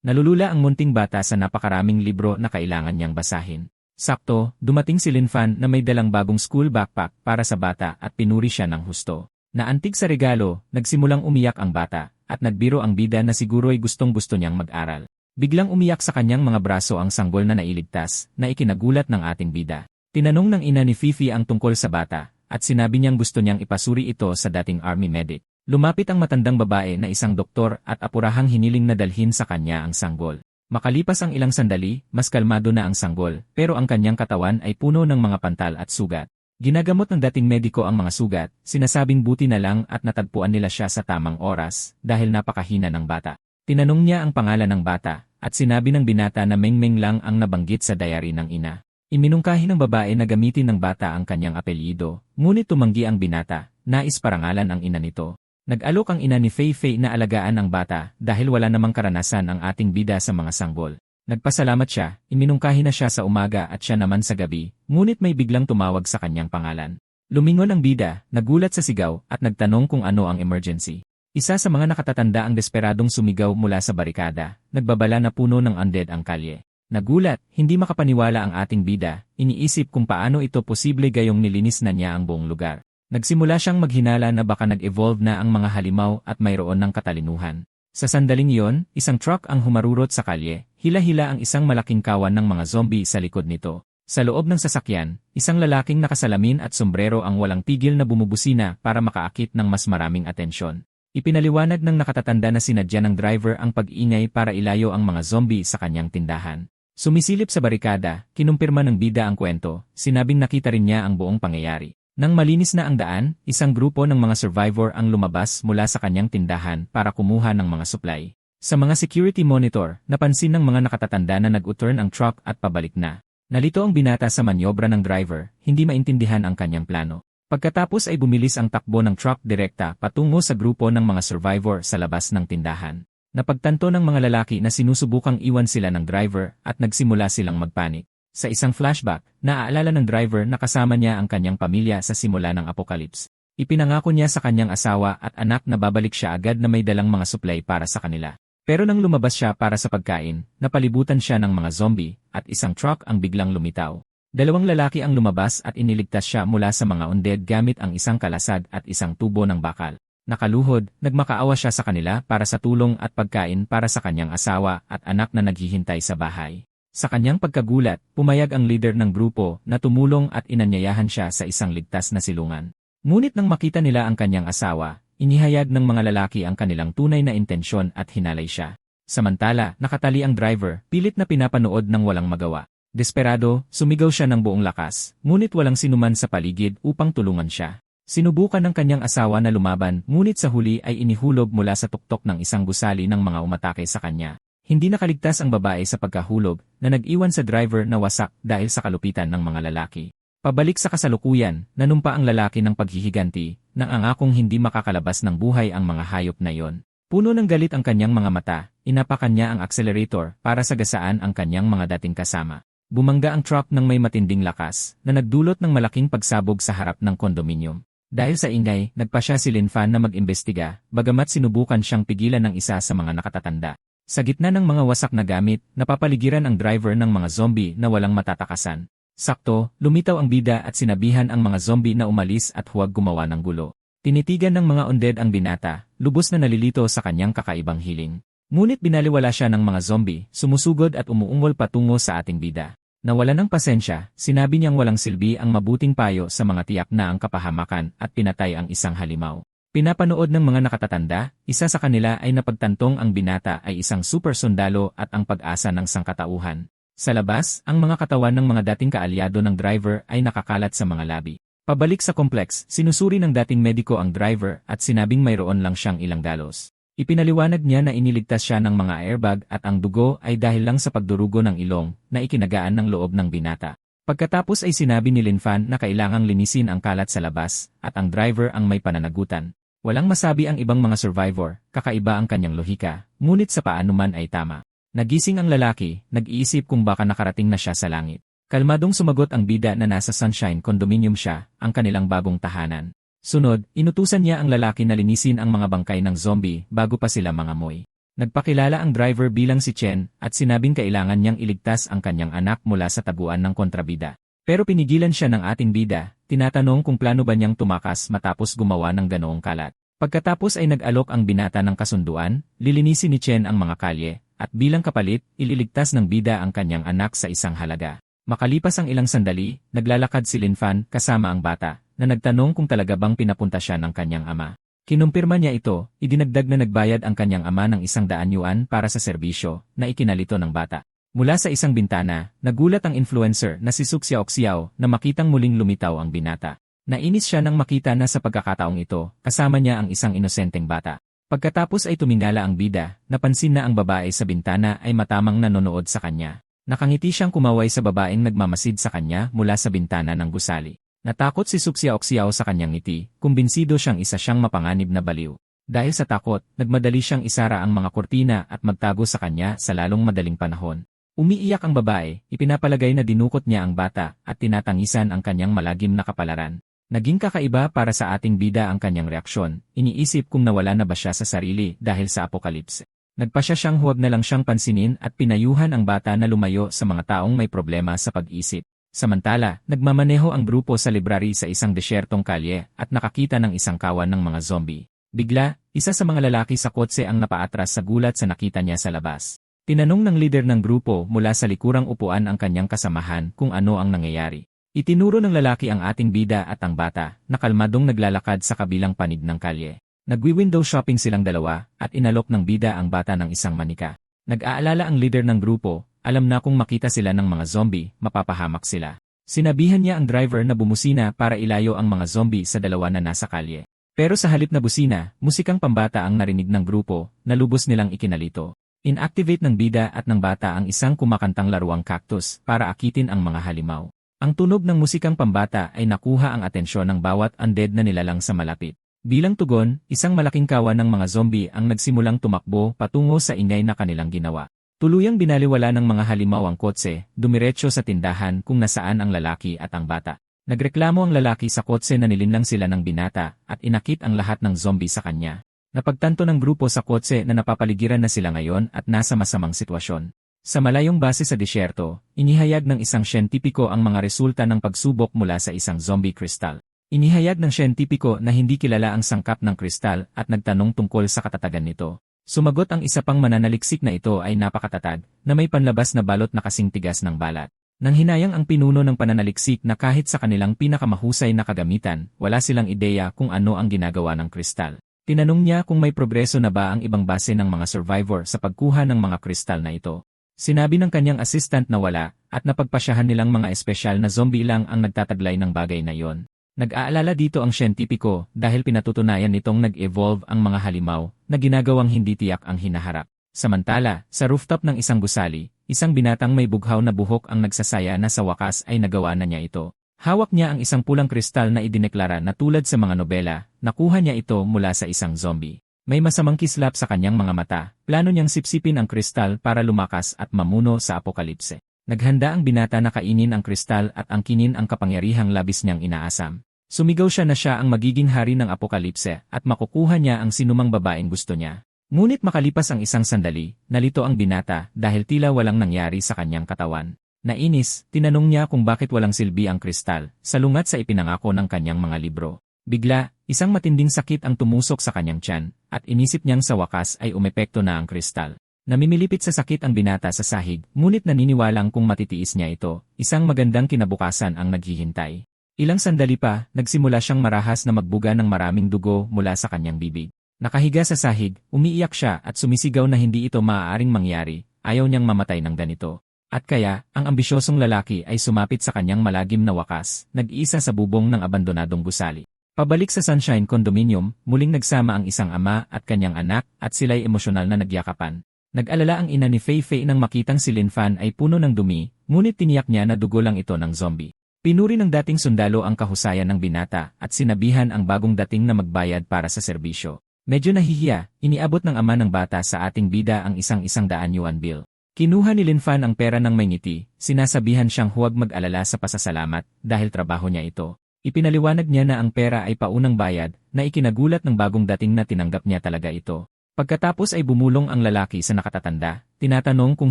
A: Nalulula ang munting bata sa napakaraming libro na kailangan niyang basahin. Sakto, dumating si Linfan na may dalang bagong school backpack para sa bata at pinuri siya ng husto. Naantig sa regalo, nagsimulang umiyak ang bata, at nagbiro ang bida na siguro'y gustong-gusto niyang mag-aral. Biglang umiyak sa kanyang mga braso ang sanggol na nailigtas, na ikinagulat ng ating bida. Tinanong ng ina ni Fifi ang tungkol sa bata, at sinabi niyang gusto niyang ipasuri ito sa dating army medic. Lumapit ang matandang babae na isang doktor at apurahang hiniling na dalhin sa kanya ang sanggol. Makalipas ang ilang sandali, mas kalmado na ang sanggol, pero ang kanyang katawan ay puno ng mga pantal at sugat. Ginagamot ng dating mediko ang mga sugat, sinasabing buti na lang at natagpuan nila siya sa tamang oras, dahil napakahina ng bata. Tinanong niya ang pangalan ng bata, at sinabi ng binata na Mengmeng lang ang nabanggit sa diary ng ina. Iminungkahi ng babae na gamitin ng bata ang kanyang apelyido, ngunit tumanggi ang binata, nais parangalan ang ina nito. Nag-alok ang ina ni Fei Fei na alagaan ang bata dahil wala namang karanasan ang ating bida sa mga sanggol. Nagpasalamat siya, iminungkahi na siya sa umaga at siya naman sa gabi, ngunit may biglang tumawag sa kanyang pangalan. Lumingon ang bida, nagulat sa sigaw at nagtanong kung ano ang emergency. Isa sa mga nakatatanda ang desperadong sumigaw mula sa barikada, nagbabala na puno ng undead ang kalye. Nagulat, hindi makapaniwala ang ating bida, iniisip kung paano ito posible gayong nilinis na niya ang buong lugar. Nagsimula siyang maghinala na baka nag-evolve na ang mga halimaw at mayroon ng katalinuhan. Sa sandaling iyon, isang truck ang humarurot sa kalye, hila-hila ang isang malaking kawan ng mga zombie sa likod nito. Sa loob ng sasakyan, isang lalaking nakasalamin at sombrero ang walang tigil na bumubusina para makaakit ng mas maraming atensyon. Ipinaliwanag ng nakatatanda na sinadya ng driver ang pag-ingay para ilayo ang mga zombie sa kanyang tindahan. Sumisilip sa barikada, kinumpirma ng bida ang kwento, sinabing nakita rin niya ang buong pangyayari. Nang malinis na ang daan, isang grupo ng mga survivor ang lumabas mula sa kanyang tindahan para kumuha ng mga supply. Sa mga security monitor, napansin ng mga nakatatanda na nag-u-turn ang truck at pabalik na. Nalito ang binata sa manyobra ng driver, hindi maintindihan ang kanyang plano. Pagkatapos ay bumilis ang takbo ng truck direkta patungo sa grupo ng mga survivor sa labas ng tindahan. Napagtanto ng mga lalaki na sinusubukang iwan sila ng driver at nagsimula silang magpanik. Sa isang flashback, naaalala ng driver na kasama niya ang kanyang pamilya sa simula ng apocalypse. Ipinangako niya sa kanyang asawa at anak na babalik siya agad na may dalang mga supply para sa kanila. Pero nang lumabas siya para sa pagkain, napalibutan siya ng mga zombie at isang truck ang biglang lumitaw. Dalawang lalaki ang lumabas at iniligtas siya mula sa mga undead gamit ang isang kalasad at isang tubo ng bakal. Nakaluhod, nagmakaawa siya sa kanila para sa tulong at pagkain para sa kanyang asawa at anak na naghihintay sa bahay. Sa kanyang pagkagulat, pumayag ang leader ng grupo na tumulong at inanyayahan siya sa isang ligtas na silungan. Ngunit nang makita nila ang kanyang asawa, inihayag ng mga lalaki ang kanilang tunay na intensyon at hinalay siya. Samantala, nakatali ang driver, pilit na pinapanood ng walang magawa. Desperado, sumigaw siya ng buong lakas, ngunit walang sinuman sa paligid upang tulungan siya. Sinubukan ng kanyang asawa na lumaban, ngunit sa huli ay inihulog mula sa tuktok ng isang gusali ng mga umatake sa kanya. Hindi nakaligtas ang babae sa pagkahulog na nag-iwan sa driver na wasak dahil sa kalupitan ng mga lalaki. Pabalik sa kasalukuyan, nanumpa ang lalaki ng paghihiganti, nang angakong hindi makakalabas ng buhay ang mga hayop na iyon. Puno ng galit ang kanyang mga mata, inapakan niya ang accelerator para sagasaan ang kanyang mga dating kasama. Bumangga ang truck ng may matinding lakas na nagdulot ng malaking pagsabog sa harap ng kondominium. Dahil sa ingay, nagpa siya si Linfan na mag-imbestiga, bagamat sinubukan siyang pigilan ng isa sa mga nakatatanda. Sa gitna ng mga wasak na gamit, napapaligiran ang driver ng mga zombie na walang matatakasan. Sakto, lumitaw ang bida at sinabihan ang mga zombie na umalis at huwag gumawa ng gulo. Tinitigan ng mga undead ang binata, lubos na nalilito sa kanyang kakaibang hiling. Ngunit binaliwala siya ng mga zombie, sumusugod at umuungol patungo sa ating bida. Nawala ng pasensya, sinabi niyang walang silbi ang mabuting payo sa mga tiyak na ang kapahamakan at pinatay ang isang halimaw. Pinapanood ng mga nakatatanda, isa sa kanila ay napagtantong ang binata ay isang super sundalo at ang pag-asa ng sangkatauhan. Sa labas, ang mga katawan ng mga dating kaalyado ng driver ay nakakalat sa mga labi. Pabalik sa kompleks, sinusuri ng dating mediko ang driver at sinabing mayroon lang siyang ilang dalos. Ipinaliwanag niya na iniligtas siya ng mga airbag at ang dugo ay dahil lang sa pagdurugo ng ilong na ikinagaan ng loob ng binata. Pagkatapos ay sinabi ni Linfan na kailangang linisin ang kalat sa labas at ang driver ang may pananagutan. Walang masabi ang ibang mga survivor, kakaiba ang kanyang lohika, ngunit sa paano man ay tama. Nagising ang lalaki, nag-iisip kung baka nakarating na siya sa langit. Kalmadong sumagot ang bida na nasa Sunshine Condominium siya, ang kanilang bagong tahanan. Sunod, inutusan niya ang lalaki na linisin ang mga bangkay ng zombie bago pa sila mangamoy. Nagpakilala ang driver bilang si Chen at sinabing kailangan niyang iligtas ang kanyang anak mula sa tabuan ng kontrabida. Pero pinigilan siya ng ating bida, tinatanong kung plano ba niyang tumakas matapos gumawa ng ganoong kalat. Pagkatapos ay nag-alok ang binata ng kasunduan, lilinisin ni Chen ang mga kalye, at bilang kapalit, ililigtas ng bida ang kanyang anak sa isang halaga. Makalipas ang ilang sandali, naglalakad si Linfan kasama ang bata, na nagtanong kung talaga bang pinapunta siya ng kanyang ama. Kinumpirma niya ito, idinagdag na nagbayad ang kanyang ama ng 100 yuan para sa serbisyo na ikinalito ng bata. Mula sa isang bintana, nagulat ang influencer na si Suk Xiaoxiao na makitang muling lumitaw ang binata. Nainis siya nang makita na sa pagkakataong ito, kasama niya ang isang inosenteng bata. Pagkatapos ay tumingala ang bida, napansin na ang babae sa bintana ay matamang nanonood sa kanya. Nakangiti siyang kumaway sa babaeng nagmamasid sa kanya mula sa bintana ng gusali. Natakot si Suk Xiaoxiao sa kanyang ngiti, kumbinsido siyang isa siyang mapanganib na baliw. Dahil sa takot, nagmadali siyang isara ang mga kurtina at magtago sa kanya sa lalong madaling panahon. Umiiyak ang babae, ipinapalagay na dinukot niya ang bata at tinatangisan ang kanyang malagim na kapalaran. Naging kakaiba para sa ating bida ang kanyang reaksyon, iniisip kung nawala na ba siya sa sarili dahil sa apokalipse. Nagpasya siyang huwag na lang siyang pansinin at pinayuhan ang bata na lumayo sa mga taong may problema sa pag-isip. Samantala, nagmamaneho ang grupo sa library sa isang desyertong kalye at nakakita ng isang kawan ng mga zombie. Bigla, isa sa mga lalaki sa kotse ang napaatras sa gulat sa nakita niya sa labas. Tinanong ng leader ng grupo mula sa likurang upuan ang kanyang kasamahan kung ano ang nangyayari. Itinuro ng lalaki ang ating bida at ang bata, na kalmadong naglalakad sa kabilang panig ng kalye. Nagwi-window shopping silang dalawa, at inalok ng bida ang bata ng isang manika. Nag-aalala ang leader ng grupo, alam na kung makita sila ng mga zombie, mapapahamak sila. Sinabihan niya ang driver na bumusina para ilayo ang mga zombie sa dalawa na nasa kalye. Pero sa halip na busina, musikang pambata ang narinig ng grupo, na lubos nilang ikinalito. Inactivate ng bida at ng bata ang isang kumakantang laruang cactus para akitin ang mga halimaw. Ang tunog ng musikang pambata ay nakuha ang atensyon ng bawat undead na nilalang sa malapit. Bilang tugon, isang malaking kawan ng mga zombie ang nagsimulang tumakbo patungo sa ingay na kanilang ginawa. Tuluyang binaliwala ng mga halimaw ang kotse, dumiretso sa tindahan kung nasaan ang lalaki at ang bata. Nagreklamo ang lalaki sa kotse na nilinlang sila ng binata at inakit ang lahat ng zombie sa kanya. Napagtanto ng grupo sa kotse na napapaligiran na sila ngayon at nasa masamang sitwasyon. Sa malayong base sa disyerto, inihayag ng isang siyentipiko ang mga resulta ng pagsubok mula sa isang zombie kristal. Inihayag ng siyentipiko na hindi kilala ang sangkap ng kristal at nagtanong tungkol sa katatagan nito. Sumagot ang isa pang mananaliksik na ito ay napakatatag, na may panlabas na balot na kasing tigas ng balat. Nang hinayang ang pinuno ng pananaliksik na kahit sa kanilang pinakamahusay na kagamitan, wala silang ideya kung ano ang ginagawa ng kristal. Tinanong niya kung may progreso na ba ang ibang base ng mga survivor sa pagkuha ng mga kristal na ito. Sinabi ng kanyang assistant na wala, at napagpasyahan nilang mga espesyal na zombie lang ang nagtataglay ng bagay na yon. Nag-aalala dito ang siyentipiko dahil pinatutunayan nitong nag-evolve ang mga halimaw na ginagawang hindi tiyak ang hinaharap. Samantala, sa rooftop ng isang gusali, isang binatang may bughaw na buhok ang nagsasaya na sa wakas ay nagawa na niya ito. Hawak niya ang isang pulang kristal na idineklara na tulad sa mga nobela, nakuha niya ito mula sa isang zombie. May masamang kislap sa kanyang mga mata, plano niyang sipsipin ang kristal para lumakas at mamuno sa apokalipse. Naghanda ang binata na kainin ang kristal at angkinin ang kapangyarihang labis niyang inaasam. Sumigaw siya na siya ang magiging hari ng apokalipse at makukuha niya ang sinumang babaeng gusto niya. Ngunit makalipas ang isang sandali, nalito ang binata dahil tila walang nangyari sa kanyang katawan. Nainis, tinanong niya kung bakit walang silbi ang kristal, salungat sa ipinangako ng kanyang mga libro. Bigla, isang matinding sakit ang tumusok sa kanyang tiyan, at inisip niyang sa wakas ay umepekto na ang kristal. Namimilipit sa sakit ang binata sa sahig, ngunit naniniwalang kung matitiis niya ito, isang magandang kinabukasan ang naghihintay. Ilang sandali pa, nagsimula siyang marahas na magbuga ng maraming dugo mula sa kanyang bibig. Nakahiga sa sahig, umiiyak siya at sumisigaw na hindi ito maaaring mangyari, ayaw niyang mamatay ng ganito. At kaya, ang ambisyosong lalaki ay sumapit sa kanyang malagim na wakas, nag-iisa sa bubong ng abandonadong gusali. Pabalik sa Sunshine Condominium, muling nagsama ang isang ama at kanyang anak at sila'y emosyonal na nagyakapan. Nag-alala ang ina ni Fei Fei nang makitang si Lin Fan ay puno ng dumi, ngunit tiniyak niya na dugo lang ito ng zombie. Pinuri ng dating sundalo ang kahusayan ng binata at sinabihan ang bagong dating na magbayad para sa serbisyo. Medyo nahihiya, iniabot ng ama ng bata sa ating bida ang isang-100 yuan bill. Kinuha ni Lin Fan ang pera ng may ngiti, sinasabihan siyang huwag mag-alala sa pasasalamat dahil trabaho niya ito. Ipinaliwanag niya na ang pera ay paunang bayad, na ikinagulat ng bagong dating na tinanggap niya talaga ito. Pagkatapos ay bumulong ang lalaki sa nakatatanda, tinatanong kung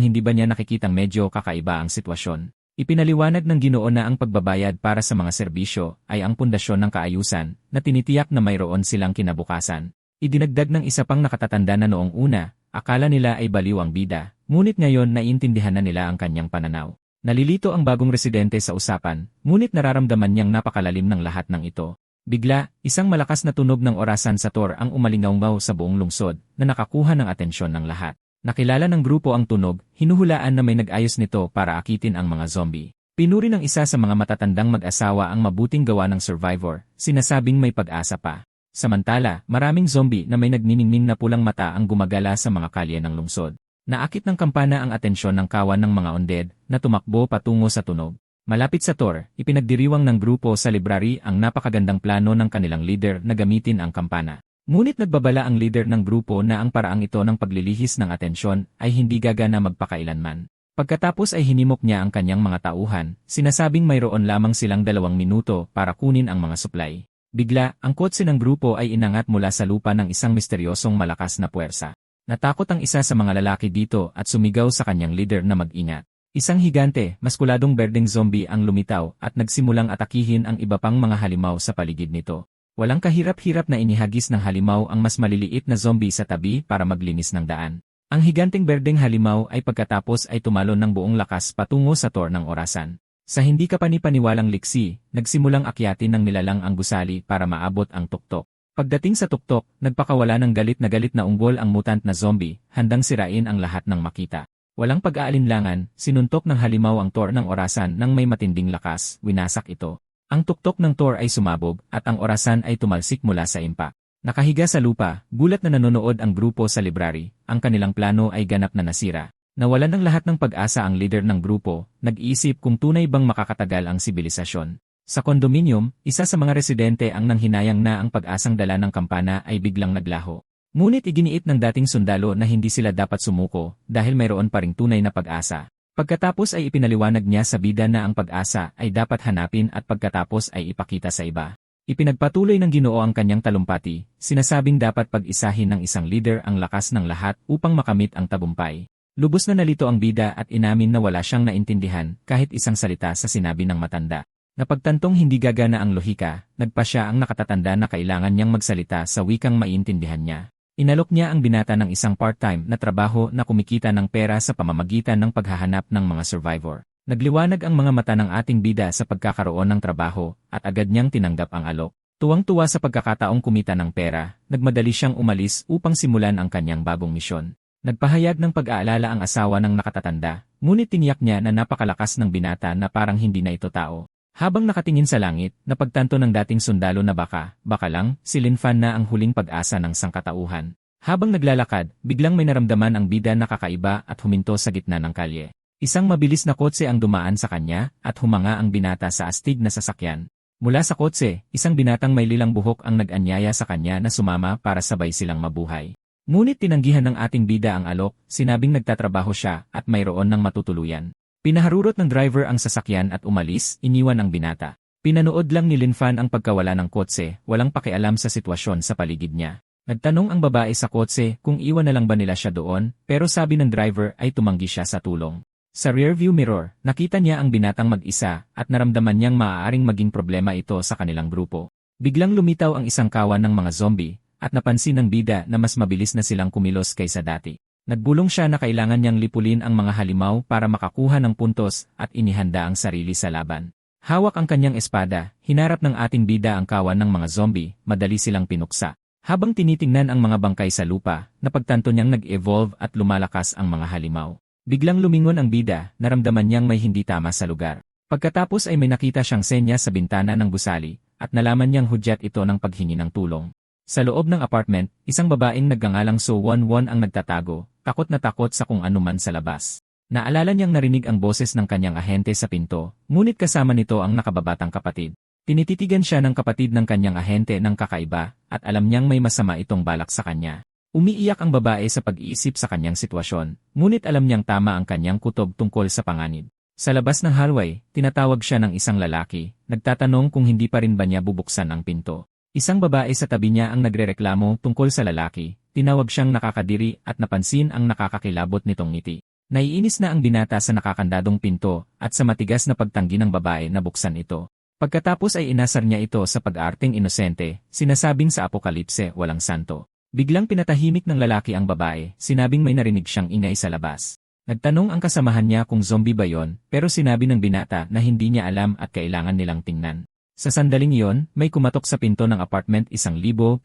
A: hindi ba niya nakikitang medyo kakaiba ang sitwasyon. Ipinaliwanag ng Ginoo na ang pagbabayad para sa mga serbisyo ay ang pundasyon ng kaayusan, na tinitiyak na mayroon silang kinabukasan. Idinagdag ng isa pang nakatatanda na noong una, akala nila ay baliw ang bida, ngunit ngayon naiintindihan na nila ang kanyang pananaw. Nalilito ang bagong residente sa usapan, ngunit nararamdaman niyang napakalalim ng lahat ng ito. Bigla, isang malakas na tunog ng orasan sa Tor ang umalingaw sa buong lungsod, na nakakuha ng atensyon ng lahat. Nakilala ng grupo ang tunog, hinuhulaan na may nag-ayos nito para akitin ang mga zombie. Pinuri ng isa sa mga matatandang mag-asawa ang mabuting gawa ng survivor, sinasabing may pag-asa pa. Samantala, maraming zombie na may nagniningning na pulang mata ang gumagala sa mga kalye ng lungsod. Naakit ng kampana ang atensyon ng kawan ng mga undead, na tumakbo patungo sa tunog. Malapit sa Tor, ipinagdiriwang ng grupo sa library ang napakagandang plano ng kanilang leader na gamitin ang kampana. Ngunit nagbabala ang leader ng grupo na ang paraang ito ng paglilihis ng atensyon ay hindi gagana magpakailanman. Pagkatapos ay hinimok niya ang kanyang mga tauhan, sinasabing mayroon lamang silang 2 minuto para kunin ang mga supply. Bigla, ang kotse ng grupo ay inangat mula sa lupa ng isang misteryosong malakas na puwersa. Natakot ang isa sa mga lalaki dito at sumigaw sa kanyang leader na mag-ingat. Isang higante, maskuladong berdeng zombie ang lumitaw at nagsimulang atakihin ang iba pang mga halimaw sa paligid nito. Walang kahirap-hirap na inihagis ng halimaw ang mas maliliit na zombie sa tabi para maglinis ng daan. Ang higanteng berdeng halimaw ay pagkatapos ay tumalon ng buong lakas patungo sa Tor ng orasan. Sa hindi kapanipaniwalang liksi, nagsimulang akyatin ng nilalang ang gusali para maabot ang tuktok. Pagdating sa tuktok, nagpakawala ng galit na unggol ang mutant na zombie, handang sirain ang lahat ng makita. Walang pag-aalinlangan, sinuntok ng halimaw ang Tor ng orasan nang may matinding lakas, winasak ito. Ang tuktok ng Tor ay sumabog at ang orasan ay tumalsik mula sa impact. Nakahiga sa lupa, gulat na nanonood ang grupo sa library, ang kanilang plano ay ganap na nasira. Nawalan ng lahat ng pag-asa ang leader ng grupo, nag-iisip kung tunay bang makakatagal ang sibilisasyon. Sa kondominium, isa sa mga residente ang nanghinayang na ang pag-asang dala ng kampana ay biglang naglaho. Ngunit iginiit ng dating sundalo na hindi sila dapat sumuko dahil mayroon pa ring tunay na pag-asa. Pagkatapos ay ipinaliwanag niya sa bida na ang pag-asa ay dapat hanapin at pagkatapos ay ipakita sa iba. Ipinagpatuloy ng Ginoo ang kanyang talumpati, sinasabing dapat pag-isahin ng isang leader ang lakas ng lahat upang makamit ang tagumpay. Lubos na nalito ang bida at inamin na wala siyang naintindihan kahit isang salita sa sinabi ng matanda. Napagtantong hindi gagana ang lohika, nagpa siya ang nakatatanda na kailangan niyang magsalita sa wikang maiintindihan niya. Inalok niya ang binata ng isang part-time na trabaho na kumikita ng pera sa pamamagitan ng paghahanap ng mga survivor. Nagliwanag ang mga mata ng ating bida sa pagkakaroon ng trabaho at agad niyang tinanggap ang alok. Tuwang-tuwa sa pagkakataong kumita ng pera, nagmadali siyang umalis upang simulan ang kanyang bagong misyon. Nagpahayag ng pag-aalala ang asawa ng nakatatanda, ngunit tiniyak niya na napakalakas ng binata na parang hindi na ito tao. Habang nakatingin sa langit, napagtanto ng dating sundalo na baka lang, si Linfan na ang huling pag-asa ng sangkatauhan. Habang naglalakad, biglang may naramdaman ang bida na kakaiba at huminto sa gitna ng kalye. Isang mabilis na kotse ang dumaan sa kanya at humanga ang binata sa astig na sasakyan. Mula sa kotse, isang binatang may lilang buhok ang nag-anyaya sa kanya na sumama para sabay silang mabuhay. Ngunit tinanggihan ng ating bida ang alok, sinabing nagtatrabaho siya at mayroon ng matutuluyan. Pinaharurot ng driver ang sasakyan at umalis, iniwan ang binata. Pinanood lang ni Linfan ang pagkawala ng kotse, walang pakialam sa sitwasyon sa paligid niya. Nagtanong ang babae sa kotse kung iwan na lang ba nila siya doon, pero sabi ng driver ay tumanggi siya sa tulong. Sa rearview mirror, nakita niya ang binatang mag-isa at naramdaman niyang maaaring maging problema ito sa kanilang grupo. Biglang lumitaw ang isang kawan ng mga zombie at napansin ng bida na mas mabilis na silang kumilos kaysa dati. Nagbulong siya na kailangan niyang lipulin ang mga halimaw para makakuha ng puntos at inihanda ang sarili sa laban. Hawak ang kanyang espada, hinarap ng ating bida ang kawan ng mga zombie, madali silang pinuksa. Habang tinitingnan ang mga bangkay sa lupa, napagtanto niyang nag-evolve at lumalakas ang mga halimaw. Biglang lumingon ang bida, naramdaman niyang may hindi tama sa lugar. Pagkatapos ay may nakita siyang senya sa bintana ng gusali, at nalaman niyang hudyat ito ng paghingi ng tulong. Sa loob ng apartment, isang babaeng nagngangalang So Won ang nagtatago, takot na takot sa kung anuman sa labas. Naalala niyang narinig ang boses ng kanyang ahente sa pinto, ngunit kasama nito ang nakababatang kapatid. Tinititigan siya ng kapatid ng kanyang ahente ng kakaiba, at alam niyang may masama itong balak sa kanya. Umiiyak ang babae sa pag-iisip sa kanyang sitwasyon, ngunit alam niyang tama ang kanyang kutob tungkol sa panganib. Sa labas ng hallway, tinatawag siya ng isang lalaki, nagtatanong kung hindi pa rin ba niya bubuksan ang pinto. Isang babae sa tabi niya ang nagrereklamo tungkol sa lalaki, tinawag siyang nakakadiri at napansin ang nakakakilabot nitong ngiti. Naiinis na ang binata sa nakakandadong pinto at sa matigas na pagtanggi ng babae na buksan ito. Pagkatapos ay inasar niya ito sa pag-arting inosente, sinasabing sa apokalipse walang santo. Biglang pinatahimik ng lalaki ang babae, sinabing may narinig siyang ingay sa labas. Nagtanong ang kasamahan niya kung zombie ba yon, pero sinabi ng binata na hindi niya alam at kailangan nilang tingnan. Sa sandaling iyon, may kumatok sa pinto ng apartment 1,705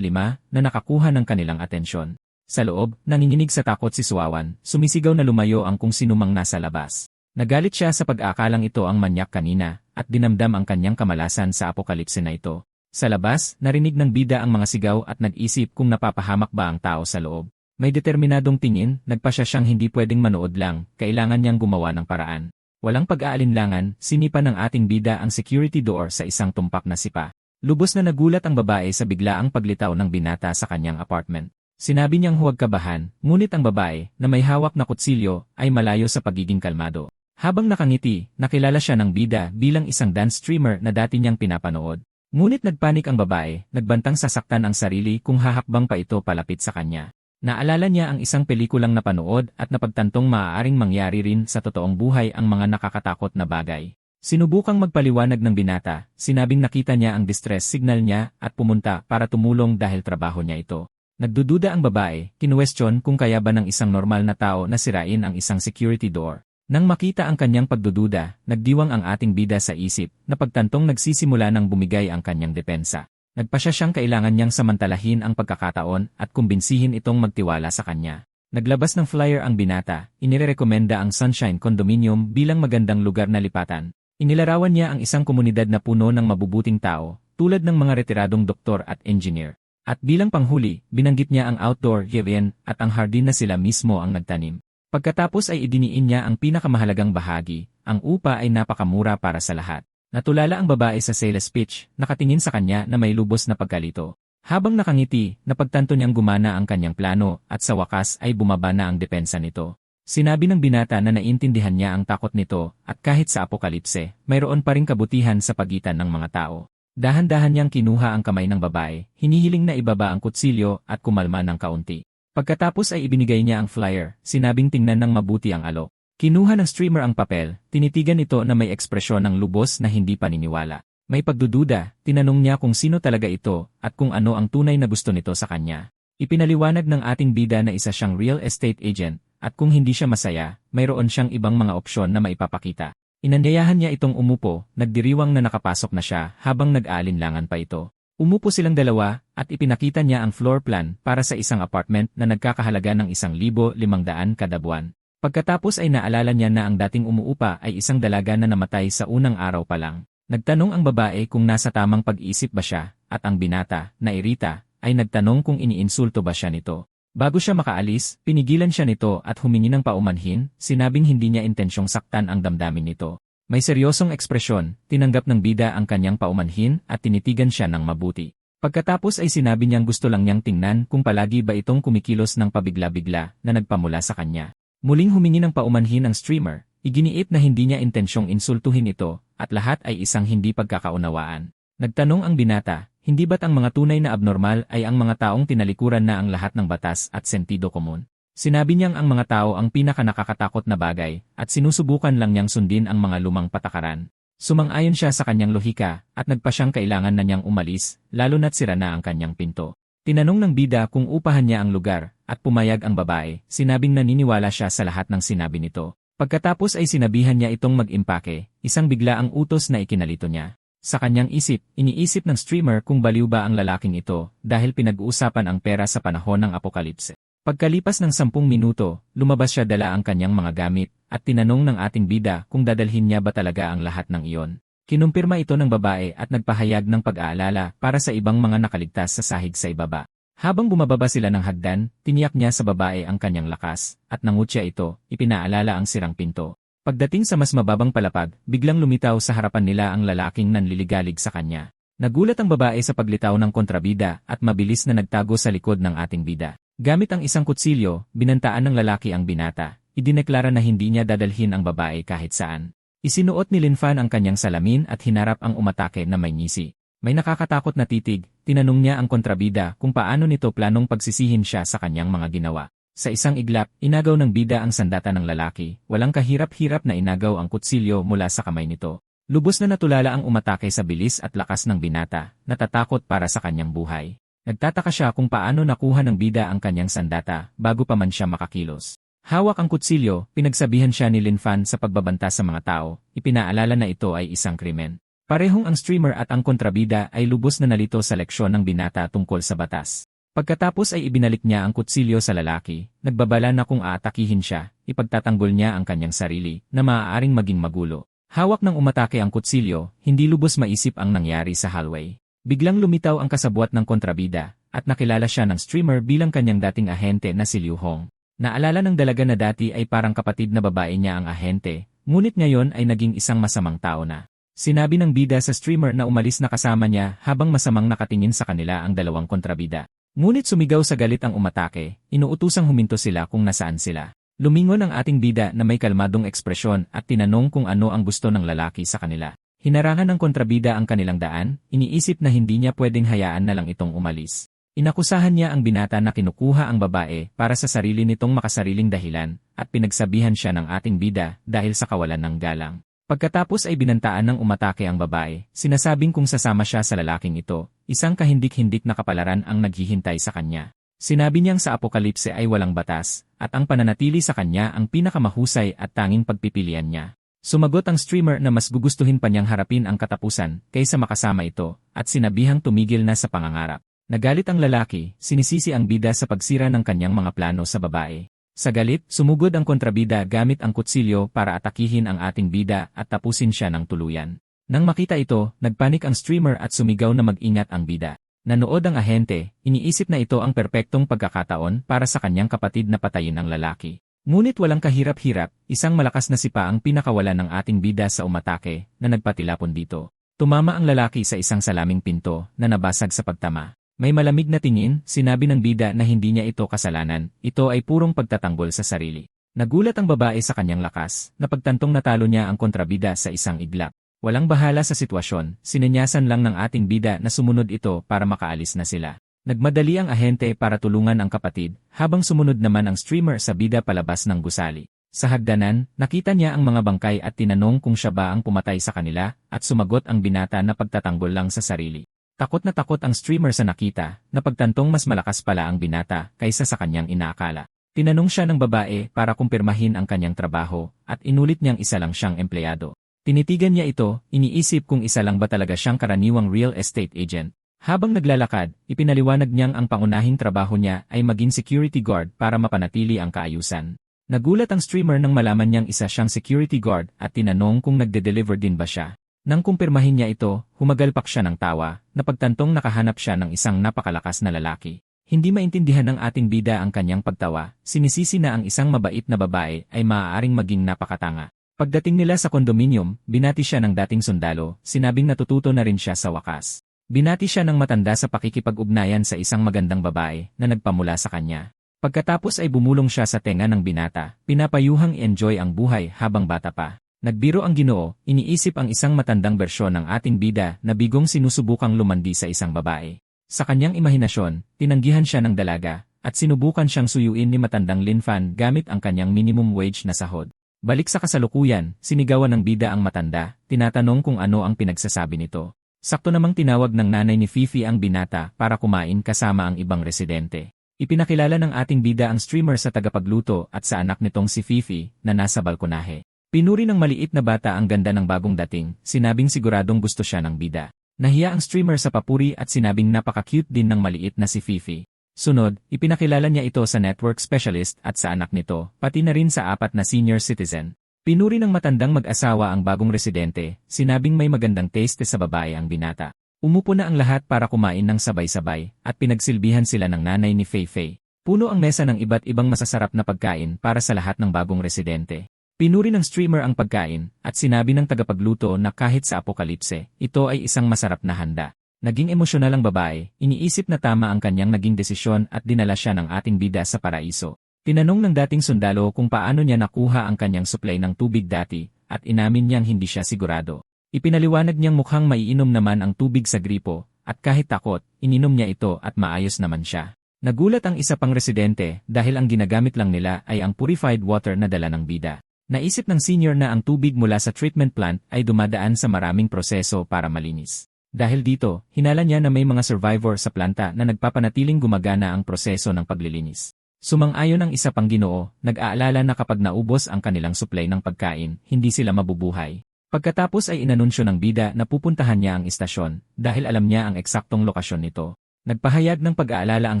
A: na nakakuha ng kanilang atensyon. Sa loob, nanginginig sa takot si Suawan, sumisigaw na lumayo ang kung sinumang nasa labas. Nagalit siya sa pag-aakalang ito ang manyak kanina, at dinamdam ang kanyang kamalasan sa apokalipse na ito. Sa labas, narinig ng bida ang mga sigaw at nag-isip kung napapahamak ba ang tao sa loob. May determinadong tingin, nagpasya siyang hindi pwedeng manood lang, kailangan niyang gumawa ng paraan. Walang pag-aalinlangan, sinipa ng ating bida ang security door sa isang tumpak na sipa. Lubos na nagulat ang babae sa biglaang paglitaw ng binata sa kanyang apartment. Sinabi niyang huwag kabahan, ngunit ang babae, na may hawak na kutsilyo, ay malayo sa pagiging kalmado. Habang nakangiti, nakilala siya ng bida bilang isang dance streamer na dati niyang pinapanood. Ngunit nagpanik ang babae, nagbantang sasaktan ang sarili kung hahakbang pa ito palapit sa kanya. Naalala niya ang isang pelikulang napanood at napagtantong maaaring mangyari rin sa totoong buhay ang mga nakakatakot na bagay. Sinubukang magpaliwanag ng binata, sinabing nakita niya ang distress signal niya at pumunta para tumulong dahil trabaho niya ito. Nagdududa ang babae, kinuwestiyon kung kaya ba ng isang normal na tao na sirain ang isang security door. Nang makita ang kanyang pagdududa, nagdiwang ang ating bida sa isip, na pagtantong nagsisimula ng bumigay ang kanyang depensa. Nagpasya siyang kailangan niyang samantalahin ang pagkakataon at kumbinsihin itong magtiwala sa kanya. Naglabas ng flyer ang binata, inirekomenda ang Sunshine Condominium bilang magandang lugar na lipatan. Inilarawan niya ang isang komunidad na puno ng mabubuting tao, tulad ng mga retiradong doktor at engineer. At bilang panghuli, binanggit niya ang outdoor event at ang hardin na sila mismo ang nagtanim. Pagkatapos ay idiniin niya ang pinakamahalagang bahagi, ang upa ay napakamura para sa lahat. Natulala ang babae sa sales pitch, nakatingin sa kanya na may lubos na pagkalito. Habang nakangiti, napagtanto niyang gumana ang kanyang plano at sa wakas ay bumaba na ang depensa nito. Sinabi ng binata na naintindihan niya ang takot nito at kahit sa apokalipse, mayroon pa ring kabutihan sa pagitan ng mga tao. Dahan-dahan niyang kinuha ang kamay ng babae, hinihiling na ibaba ang kutsilyo at kumalma ng kaunti. Pagkatapos ay ibinigay niya ang flyer, sinabing tingnan ng mabuti ang alok. Kinuha ng streamer ang papel, tinitigan ito na may ekspresyon ng lubos na hindi paniniwala. May pagdududa, tinanong niya kung sino talaga ito at kung ano ang tunay na gusto nito sa kanya. Ipinaliwanag ng ating bida na isa siyang real estate agent at kung hindi siya masaya, mayroon siyang ibang mga opsyon na maipapakita. Inanyayahan niya itong umupo, nagdiriwang na nakapasok na siya habang nag-aalinlangan pa ito. Umupo silang dalawa at ipinakita niya ang floor plan para sa isang apartment na nagkakahalaga ng 1,500 kada buwan. Pagkatapos ay naalala niya na ang dating umuupa ay isang dalaga na namatay sa unang araw pa lang. Nagtanong ang babae kung nasa tamang pag-iisip ba siya, at ang binata, na irita, ay nagtanong kung iniinsulto ba siya nito. Bago siya makaalis, pinigilan siya nito at humingi ng paumanhin, sinabing hindi niya intensyong saktan ang damdamin nito. May seryosong ekspresyon, tinanggap ng bida ang kanyang paumanhin at tinitigan siya ng mabuti. Pagkatapos ay sinabi niyang gusto lang niyang tingnan kung palagi ba itong kumikilos ng pabigla-bigla na nagpamula sa kanya. Muling humingi ng paumanhin ang streamer, iginiit na hindi niya intensyong insultuhin ito, at lahat ay isang hindi pagkakaunawaan. Nagtanong ang binata, hindi ba't ang mga tunay na abnormal ay ang mga taong tinalikuran na ang lahat ng batas at sentido komun? Sinabi niyang ang mga tao ang pinaka-nakakatakot na bagay, at sinusubukan lang niyang sundin ang mga lumang patakaran. Sumang-ayon siya sa kanyang lohika, at nagpa siyang kailangan na niyang umalis, lalo na't sira na ang kanyang pinto. Tinanong ng bida kung upahan niya ang lugar, at pumayag ang babae, sinabing naniniwala siya sa lahat ng sinabi nito. Pagkatapos ay sinabihan niya itong mag-impake, isang bigla ang utos na ikinalito niya. Sa kanyang isip, iniisip ng streamer kung baliw ba ang lalaking ito, dahil pinag-uusapan ang pera sa panahon ng apokalipse. Pagkalipas ng 10 minuto, lumabas siya dala ang kanyang mga gamit, at tinanong ng ating bida kung dadalhin niya ba talaga ang lahat ng iyon. Kinumpirma ito ng babae at nagpahayag ng pag-aalala para sa ibang mga nakaligtas sa sahig sa ibaba. Habang bumababa sila ng hagdan, tiniyak niya sa babae ang kanyang lakas, at nangutya ito, ipinaalala ang sirang pinto. Pagdating sa mas mababang palapag, biglang lumitaw sa harapan nila ang lalaking nanliligalig sa kanya. Nagulat ang babae sa paglitaw ng kontrabida at mabilis na nagtago sa likod ng ating bida. Gamit ang isang kutsilyo, binantaan ng lalaki ang binata. Idineklara na hindi niya dadalhin ang babae kahit saan. Isinuot ni Linfan ang kanyang salamin at hinarap ang umatake na may ngisi. May nakakatakot na titig, tinanong niya ang kontrabida kung paano nito planong pagsisihin siya sa kanyang mga ginawa. Sa isang iglap, inagaw ng bida ang sandata ng lalaki, walang kahirap-hirap na inagaw ang kutsilyo mula sa kamay nito. Lubos na natulala ang umatake sa bilis at lakas ng binata, natatakot para sa kanyang buhay. Nagtataka siya kung paano nakuha ng bida ang kanyang sandata bago pa man siya makakilos. Hawak ang kutsilyo, pinagsabihan siya ni Lin Fan sa pagbabanta sa mga tao, ipinaalala na ito ay isang krimen. Parehong ang streamer at ang kontrabida ay lubos na nalito sa leksyon ng binata tungkol sa batas. Pagkatapos ay ibinalik niya ang kutsilyo sa lalaki, nagbabala na kung aatakihin siya, ipagtatanggol niya ang kanyang sarili, na maaaring maging magulo. Hawak ng umatake ang kutsilyo, hindi lubos maisip ang nangyari sa hallway. Biglang lumitaw ang kasabwat ng kontrabida, at nakilala siya ng streamer bilang kanyang dating ahente na si Liu Hong. Naalala ng dalaga na dati ay parang kapatid na babae niya ang ahente, ngunit ngayon ay naging isang masamang tao na. Sinabi ng bida sa streamer na umalis na kasama niya habang masamang nakatingin sa kanila ang dalawang kontrabida. Ngunit sumigaw sa galit ang umatake, inuutusang huminto sila kung nasaan sila. Lumingon ang ating bida na may kalmadong ekspresyon at tinanong kung ano ang gusto ng lalaki sa kanila. Hinarangan ng kontrabida ang kanilang daan, iniisip na hindi niya pwedeng hayaan na lang itong umalis. Inakusahan niya ang binata na kinukuha ang babae para sa sarili nitong makasariling dahilan at pinagsabihan siya ng ating bida dahil sa kawalan ng galang. Pagkatapos ay binantaan ng umatake ang babae, sinasabing kung sasama siya sa lalaking ito, isang kahindik-hindik na kapalaran ang naghihintay sa kanya. Sinabi niyang sa apokalipse ay walang batas at ang pananatili sa kanya ang pinakamahusay at tanging pagpipilian niya. Sumagot ang streamer na mas gugustuhin pa niyang harapin ang katapusan kaysa makasama ito at sinabihang tumigil na sa pangangarap. Nagalit ang lalaki, sinisisi ang bida sa pagsira ng kanyang mga plano sa babae. Sa galit, sumugod ang kontrabida gamit ang kutsilyo para atakihin ang ating bida at tapusin siya ng tuluyan. Nang makita ito, nagpanik ang streamer at sumigaw na mag-ingat ang bida. Nanood ang ahente, iniisip na ito ang perpektong pagkakataon para sa kanyang kapatid na patayin ang lalaki. Ngunit walang kahirap-hirap, isang malakas na sipa ang pinakawalan ng ating bida sa umatake na nagpatilapon dito. Tumama ang lalaki sa isang salaming pinto na nabasag sa pagtama. May malamig na tingin, sinabi ng bida na hindi niya ito kasalanan, ito ay purong pagtatanggol sa sarili. Nagulat ang babae sa kanyang lakas, napagtantong natalo niya ang kontrabida sa isang iglap. Walang bahala sa sitwasyon, sinenyasan lang ng ating bida na sumunod ito para makaalis na sila. Nagmadali ang ahente para tulungan ang kapatid, habang sumunod naman ang streamer sa bida palabas ng gusali. Sa hagdanan, nakita niya ang mga bangkay at tinanong kung siya ba ang pumatay sa kanila, at sumagot ang binata na pagtatanggol lang sa sarili. Takot na takot ang streamer sa nakita, napagtantong mas malakas pala ang binata kaysa sa kanyang inaakala. Tinanong siya ng babae para kumpirmahin ang kanyang trabaho, at inulit niyang isa lang siyang empleyado. Tinitigan niya ito, iniisip kung isa lang ba talaga siyang karaniwang real estate agent. Habang naglalakad, ipinaliwanag niyang ang pangunahing trabaho niya ay maging security guard para mapanatili ang kaayusan. Nagulat ang streamer nang malaman niyang isa siyang security guard at tinanong kung nagde-deliver din ba siya. Nang kumpirmahin niya ito, humagalpak siya ng tawa, napagtantong nakahanap siya ng isang napakalakas na lalaki. Hindi maintindihan ng ating bida ang kanyang pagtawa, sinisisi na ang isang mabait na babae ay maaaring maging napakatanga. Pagdating nila sa kondominium, binati siya ng dating sundalo, sinabing natututo na rin siya sa wakas. Binati siya ng matanda sa pakikipag-ugnayan sa isang magandang babae na nagpamula sa kanya. Pagkatapos ay bumulong siya sa tenga ng binata, pinapayuhang enjoy ang buhay habang bata pa. Nagbiro ang Ginoo, iniisip ang isang matandang bersyon ng ating bida na bigong sinusubukang lumandi sa isang babae. Sa kanyang imahinasyon, tinanggihan siya ng dalaga, at sinubukan siyang suyuin ni matandang Lin Fan gamit ang kanyang minimum wage na sahod. Balik sa kasalukuyan, sinigawan ng bida ang matanda, tinatanong kung ano ang pinagsasabi nito. Sakto namang tinawag ng nanay ni Fifi ang binata para kumain kasama ang ibang residente. Ipinakilala ng ating bida ang streamer sa tagapagluto at sa anak nitong si Fifi na nasa balkonahe. Pinuri ng maliit na bata ang ganda ng bagong dating, sinabing siguradong gusto siya ng bida. Nahiya ang streamer sa papuri at sinabing napaka-cute din ng maliit na si Fifi. Sunod, ipinakilala niya ito sa network specialist at sa anak nito, pati na rin sa 4 na senior citizen. Pinuri ng matandang mag-asawa ang bagong residente, sinabing may magandang taste sa babae ang binata. Umupo na ang lahat para kumain ng sabay-sabay, at pinagsilbihan sila ng nanay ni Fei Fei. Puno ang mesa ng iba't ibang masasarap na pagkain para sa lahat ng bagong residente. Pinuri ng streamer ang pagkain, at sinabi ng tagapagluto na kahit sa apokalipse, ito ay isang masarap na handa. Naging emosyonal ang babae, iniisip na tama ang kanyang naging desisyon at dinala siya ng ating bida sa paraiso. Tinanong ng dating sundalo kung paano niya nakuha ang kanyang supply ng tubig dati, at inamin niyang hindi siya sigurado. Ipinaliwanag niyang mukhang maiinom naman ang tubig sa gripo, at kahit takot, ininom niya ito at maayos naman siya. Nagulat ang isa pang residente dahil ang ginagamit lang nila ay ang purified water na dala ng bida. Naisip ng senior na ang tubig mula sa treatment plant ay dumadaan sa maraming proseso para malinis. Dahil dito, hinala niya na may mga survivor sa planta na nagpapanatiling gumagana ang proseso ng paglilinis. Sumang-ayon ang isa pang ginoo, nag-aalala na kapag naubos ang kanilang supply ng pagkain, hindi sila mabubuhay. Pagkatapos ay inanunsyo ng bida na pupuntahan niya ang istasyon, dahil alam niya ang eksaktong lokasyon nito. Nagpahayag ng pag-aalala ang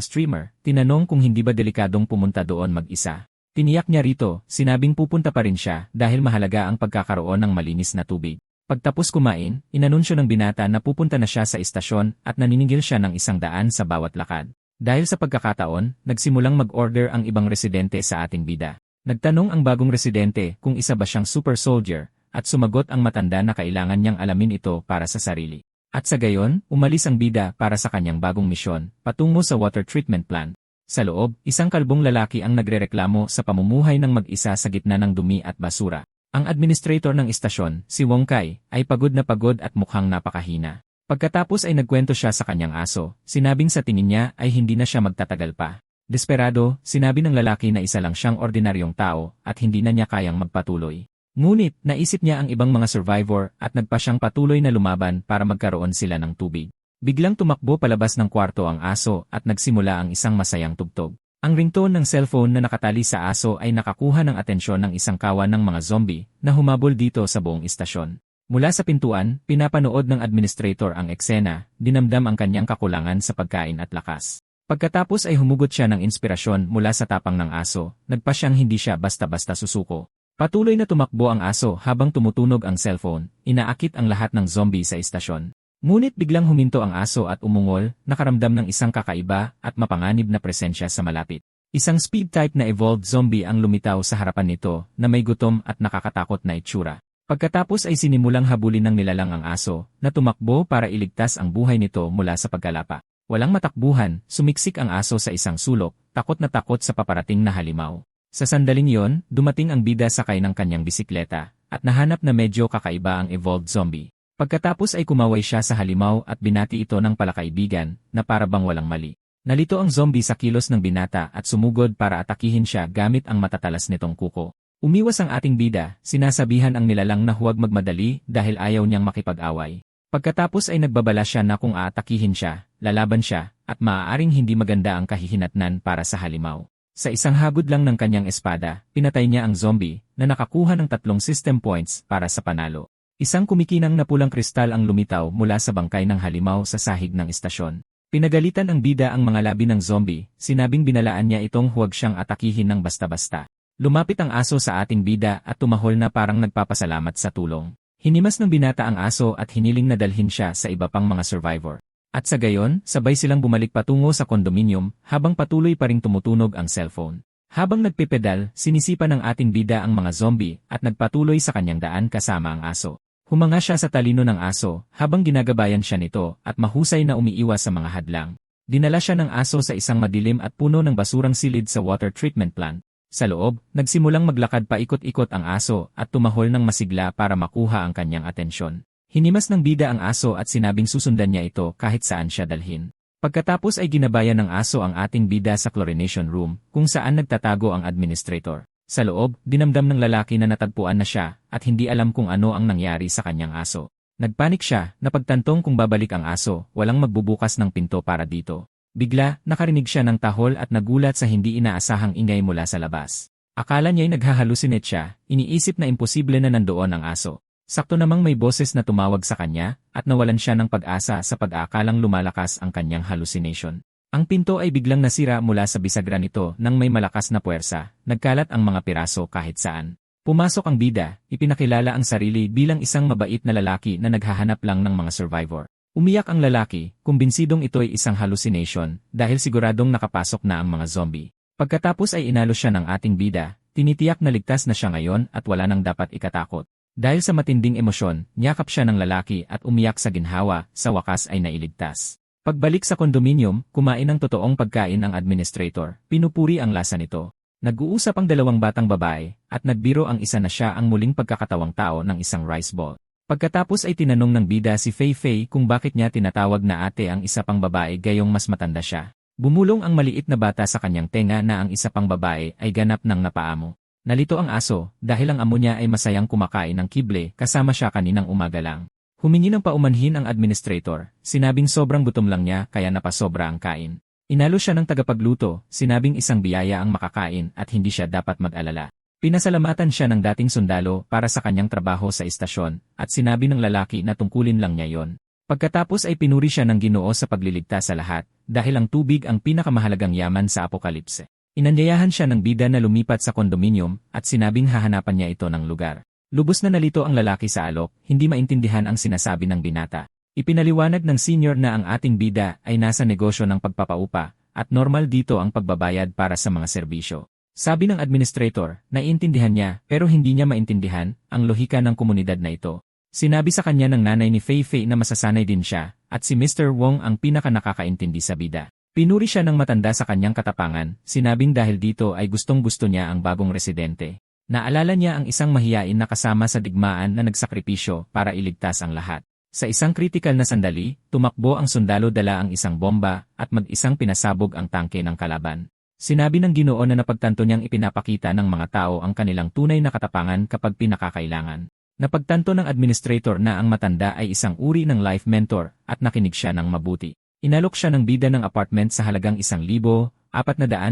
A: streamer, tinanong kung hindi ba delikadong pumunta doon mag-isa. Tiniyak niya rito, sinabing pupunta pa rin siya dahil mahalaga ang pagkakaroon ng malinis na tubig. Pagtapos kumain, inanunsyo ng binata na pupunta na siya sa istasyon at naniningil siya ng 100 sa bawat lakad. Dahil sa pagkakataon, nagsimulang mag-order ang ibang residente sa ating bida. Nagtanong ang bagong residente kung isa ba siyang super soldier, at sumagot ang matanda na kailangan niyang alamin ito para sa sarili. At sa gayon, umalis ang bida para sa kanyang bagong misyon, patungo sa water treatment plant. Sa loob, isang kalbong lalaki ang nagrereklamo sa pamumuhay ng mag-isa sa gitna ng dumi at basura. Ang administrator ng istasyon, si Wong Kai, ay pagod na pagod at mukhang napakahina. Pagkatapos ay nagkwento siya sa kanyang aso, sinabing sa tingin niya ay hindi na siya magtatagal pa. Desperado, sinabi ng lalaki na isa lang siyang ordinaryong tao at hindi na niya kayang magpatuloy. Ngunit, naisip niya ang ibang mga survivor at nagpa siyang patuloy na lumaban para magkaroon sila ng tubig. Biglang tumakbo palabas ng kwarto ang aso at nagsimula ang isang masayang tugtog. Ang ringtone ng cellphone na nakatali sa aso ay nakakuha ng atensyon ng isang kawan ng mga zombie na humabol dito sa buong istasyon. Mula sa pintuan, pinapanood ng administrator ang eksena, dinamdam ang kanyang kakulangan sa pagkain at lakas. Pagkatapos ay humugot siya ng inspirasyon mula sa tapang ng aso, nagpa siyang hindi siya basta-basta susuko. Patuloy na tumakbo ang aso habang tumutunog ang cellphone, inaakit ang lahat ng zombie sa istasyon. Ngunit biglang huminto ang aso at umungol, nakaramdam ng isang kakaiba at mapanganib na presensya sa malapit. Isang speed-type na evolved zombie ang lumitaw sa harapan nito na may gutom at nakakatakot na itsura. Pagkatapos ay sinimulang habulin ng nilalang ang aso na tumakbo para iligtas ang buhay nito mula sa pagkalapa. Walang matakbuhan, sumiksik ang aso sa isang sulok, takot na takot sa paparating na halimaw. Sa sandaling yon, dumating ang bida sakay ng kanyang bisikleta at nahanap na medyo kakaiba ang evolved zombie. Pagkatapos ay kumaway siya sa halimaw at binati ito ng palakaibigan na para bang walang mali. Nalito ang zombie sa kilos ng binata at sumugod para atakihin siya gamit ang matatalas nitong kuko. Umiwas ang ating bida, sinasabihan ang nilalang na huwag magmadali dahil ayaw niyang makipag-away. Pagkatapos ay nagbabala siya na kung aatakihin siya, lalaban siya, at maaaring hindi maganda ang kahihinatnan para sa halimaw. Sa isang hagod lang ng kanyang espada, pinatay niya ang zombie na nakakuha ng 3 system points para sa panalo. Isang kumikinang na pulang kristal ang lumitaw mula sa bangkay ng halimaw sa sahig ng istasyon. Pinagalitan ang bida ang mga labi ng zombie, sinabing binalaan niya itong huwag siyang atakihin ng basta-basta. Lumapit ang aso sa ating bida at tumahol na parang nagpapasalamat sa tulong. Hinimas ng binata ang aso at hiniling na dalhin siya sa iba pang mga survivor. At sa gayon, sabay silang bumalik patungo sa kondominium habang patuloy pa ring tumutunog ang cellphone. Habang nagpipedal, sinisipa ng ating bida ang mga zombie at nagpatuloy sa kanyang daan kasama ang aso. Humanga siya sa talino ng aso habang ginagabayan siya nito at mahusay na umiiwas sa mga hadlang. Dinala siya ng aso sa isang madilim at puno ng basurang silid sa water treatment plant. Sa loob, nagsimulang maglakad pa ikot-ikot ang aso at tumahol ng masigla para makuha ang kanyang atensyon. Hinimas ng bida ang aso at sinabing susundan niya ito kahit saan siya dalhin. Pagkatapos ay ginabayan ng aso ang ating bida sa chlorination room kung saan nagtatago ang administrator. Sa loob, dinamdam ng lalaki na natagpuan na siya at hindi alam kung ano ang nangyari sa kanyang aso. Nagpanik siya, napagtantong kung babalik ang aso, walang magbubukas ng pinto para dito. Bigla, nakarinig siya ng tahol at nagulat sa hindi inaasahang ingay mula sa labas. Akala niya'y naghahalusinate siya, iniisip na imposible na nandoon ang aso. Sakto namang may boses na tumawag sa kanya at nawalan siya ng pag-asa sa pag-aakalang lumalakas ang kanyang hallucination. Ang pinto ay biglang nasira mula sa bisagra nito nang may malakas na puwersa, nagkalat ang mga piraso kahit saan. Pumasok ang bida, ipinakilala ang sarili bilang isang mabait na lalaki na naghahanap lang ng mga survivor. Umiyak ang lalaki, kumbinsidong ito ay isang hallucination dahil siguradong nakapasok na ang mga zombie. Pagkatapos ay inalo siya ng ating bida, tinitiyak na ligtas na siya ngayon at wala nang dapat ikatakot. Dahil sa matinding emosyon, niyakap siya ng lalaki at umiyak sa ginhawa, sa wakas ay nailigtas. Pagbalik sa kondominium, kumain ng totoong pagkain ang administrator, pinupuri ang lasa nito. Nag-uusap ang dalawang batang babae, at nagbiro ang isa na siya ang muling pagkakatawang tao ng isang rice ball. Pagkatapos ay tinanong ng bida si Fei Fei kung bakit niya tinatawag na ate ang isa pang babae gayong mas matanda siya. Bumulong ang maliit na bata sa kanyang tenga na ang isa pang babae ay ganap ng napaamo. Nalito ang aso dahil ang amo niya ay masayang kumakain ng kible kasama siya kaninang umaga lang. Humingi ng paumanhin ang administrator, sinabing sobrang gutom lang niya kaya napasobra ang kain. Inalo siya ng tagapagluto, sinabing isang biyaya ang makakain at hindi siya dapat mag-alala. Pinasalamatan siya ng dating sundalo para sa kanyang trabaho sa istasyon at sinabi ng lalaki na tungkulin lang niya yon. Pagkatapos ay pinuri siya ng Ginoo sa pagliligtas sa lahat dahil ang tubig ang pinakamahalagang yaman sa apokalipse. Inanyayahan siya ng bida na lumipat sa kondominium at sinabing hahanapan niya ito ng lugar. Lubos na nalito ang lalaki sa alok, hindi maintindihan ang sinasabi ng binata. Ipinaliwanag ng senior na ang ating bida ay nasa negosyo ng pagpapaupa at normal dito ang pagbabayad para sa mga serbisyo. Sabi ng administrator, naiintindihan niya pero hindi niya maintindihan ang lohika ng komunidad na ito. Sinabi sa kanya ng nanay ni Fei Fei na masasanay din siya at si Mr. Wong ang pinaka-nakakaintindi sa bida. Pinuri siya ng matanda sa kanyang katapangan, sinabing dahil dito ay gustong-gusto niya ang bagong residente. Naalala niya ang isang mahiyain na kasama sa digmaan na nagsakripisyo para iligtas ang lahat. Sa isang kritikal na sandali, tumakbo ang sundalo dala ang isang bomba at mag-isang pinasabog ang tangke ng kalaban. Sinabi ng Ginoo na napagtanto niyang ipinapakita ng mga tao ang kanilang tunay na katapangan kapag pinakakailangan. Napagtanto ng administrator na ang matanda ay isang uri ng life mentor at nakinig siya ng mabuti. Inalok siya ng bida ng apartment sa halagang 1,400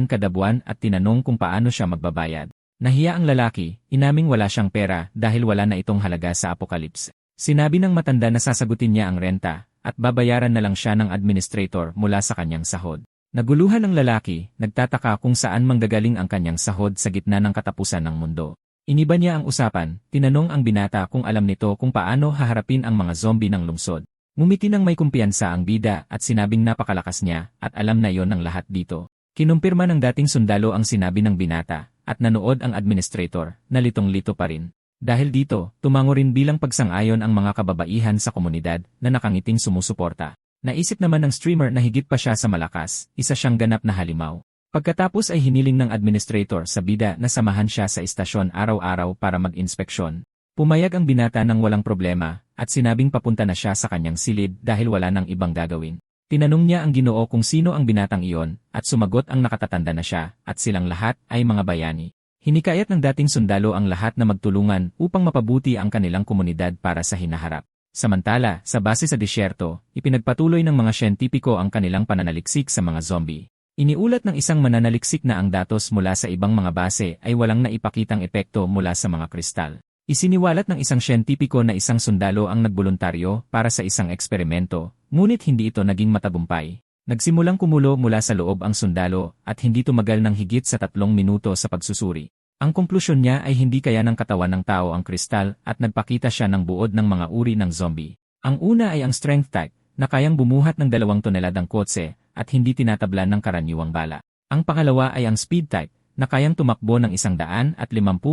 A: kada buwan at tinanong kung paano siya magbabayad. Nahiya ang lalaki, inaming wala siyang pera dahil wala na itong halaga sa apokalipse. Sinabi ng matanda na sasagutin niya ang renta at babayaran na lang siya ng administrator mula sa kanyang sahod. Naguluhan ang lalaki, nagtataka kung saan manggagaling ang kanyang sahod sa gitna ng katapusan ng mundo. Iniba niya ang usapan, tinanong ang binata kung alam nito kung paano haharapin ang mga zombie ng lungsod. Ngumiti ng may kumpiyansa ang bida at sinabing napakalakas niya at alam na yon ng lahat dito. Kinumpirma ng dating sundalo ang sinabi ng binata at nanood ang administrator na litong-lito pa rin. Dahil dito, tumango rin bilang pagsang-ayon ang mga kababaihan sa komunidad na nakangiting sumusuporta. Naisip naman ng streamer na higit pa siya sa malakas, isa siyang ganap na halimaw. Pagkatapos ay hiniling ng administrator sa bida na samahan siya sa istasyon araw-araw para mag-inspeksyon. Pumayag ang binata ng walang problema at sinabing papunta na siya sa kanyang silid dahil wala nang ibang gagawin. Tinanong niya ang Ginoo kung sino ang binatang iyon at sumagot ang nakatatanda na siya at silang lahat ay mga bayani. Hinikayat ng dating sundalo ang lahat na magtulungan upang mapabuti ang kanilang komunidad para sa hinaharap. Samantala, sa base sa disyerto, ipinagpatuloy ng mga siyentipiko ang kanilang pananaliksik sa mga zombie. Iniulat ng isang mananaliksik na ang datos mula sa ibang mga base ay walang naipakitang epekto mula sa mga kristal. Isiniwalat ng isang siyentipiko na isang sundalo ang nagboluntaryo para sa isang eksperimento, ngunit hindi ito naging matagumpay. Nagsimulang kumulo mula sa loob ang sundalo at hindi tumagal ng higit sa 3 minuto sa pagsusuri. Ang konklusyon niya ay hindi kaya ng katawan ng tao ang kristal at nagpakita siya ng buod ng mga uri ng zombie. Ang una ay ang strength type, na kayang bumuhat ng 2 toneladang kotse at hindi tinatablan ng karaniwang bala. Ang pangalawa ay ang speed type, na kayang tumakbo ng 150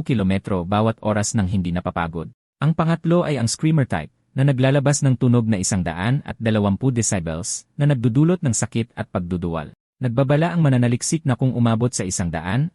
A: kilometro bawat oras nang hindi napapagod. Ang pangatlo ay ang screamer type, na naglalabas ng tunog na 120 decibels na nagdudulot ng sakit at pagduduwal. Nagbabala ang mananaliksik na kung umabot sa 160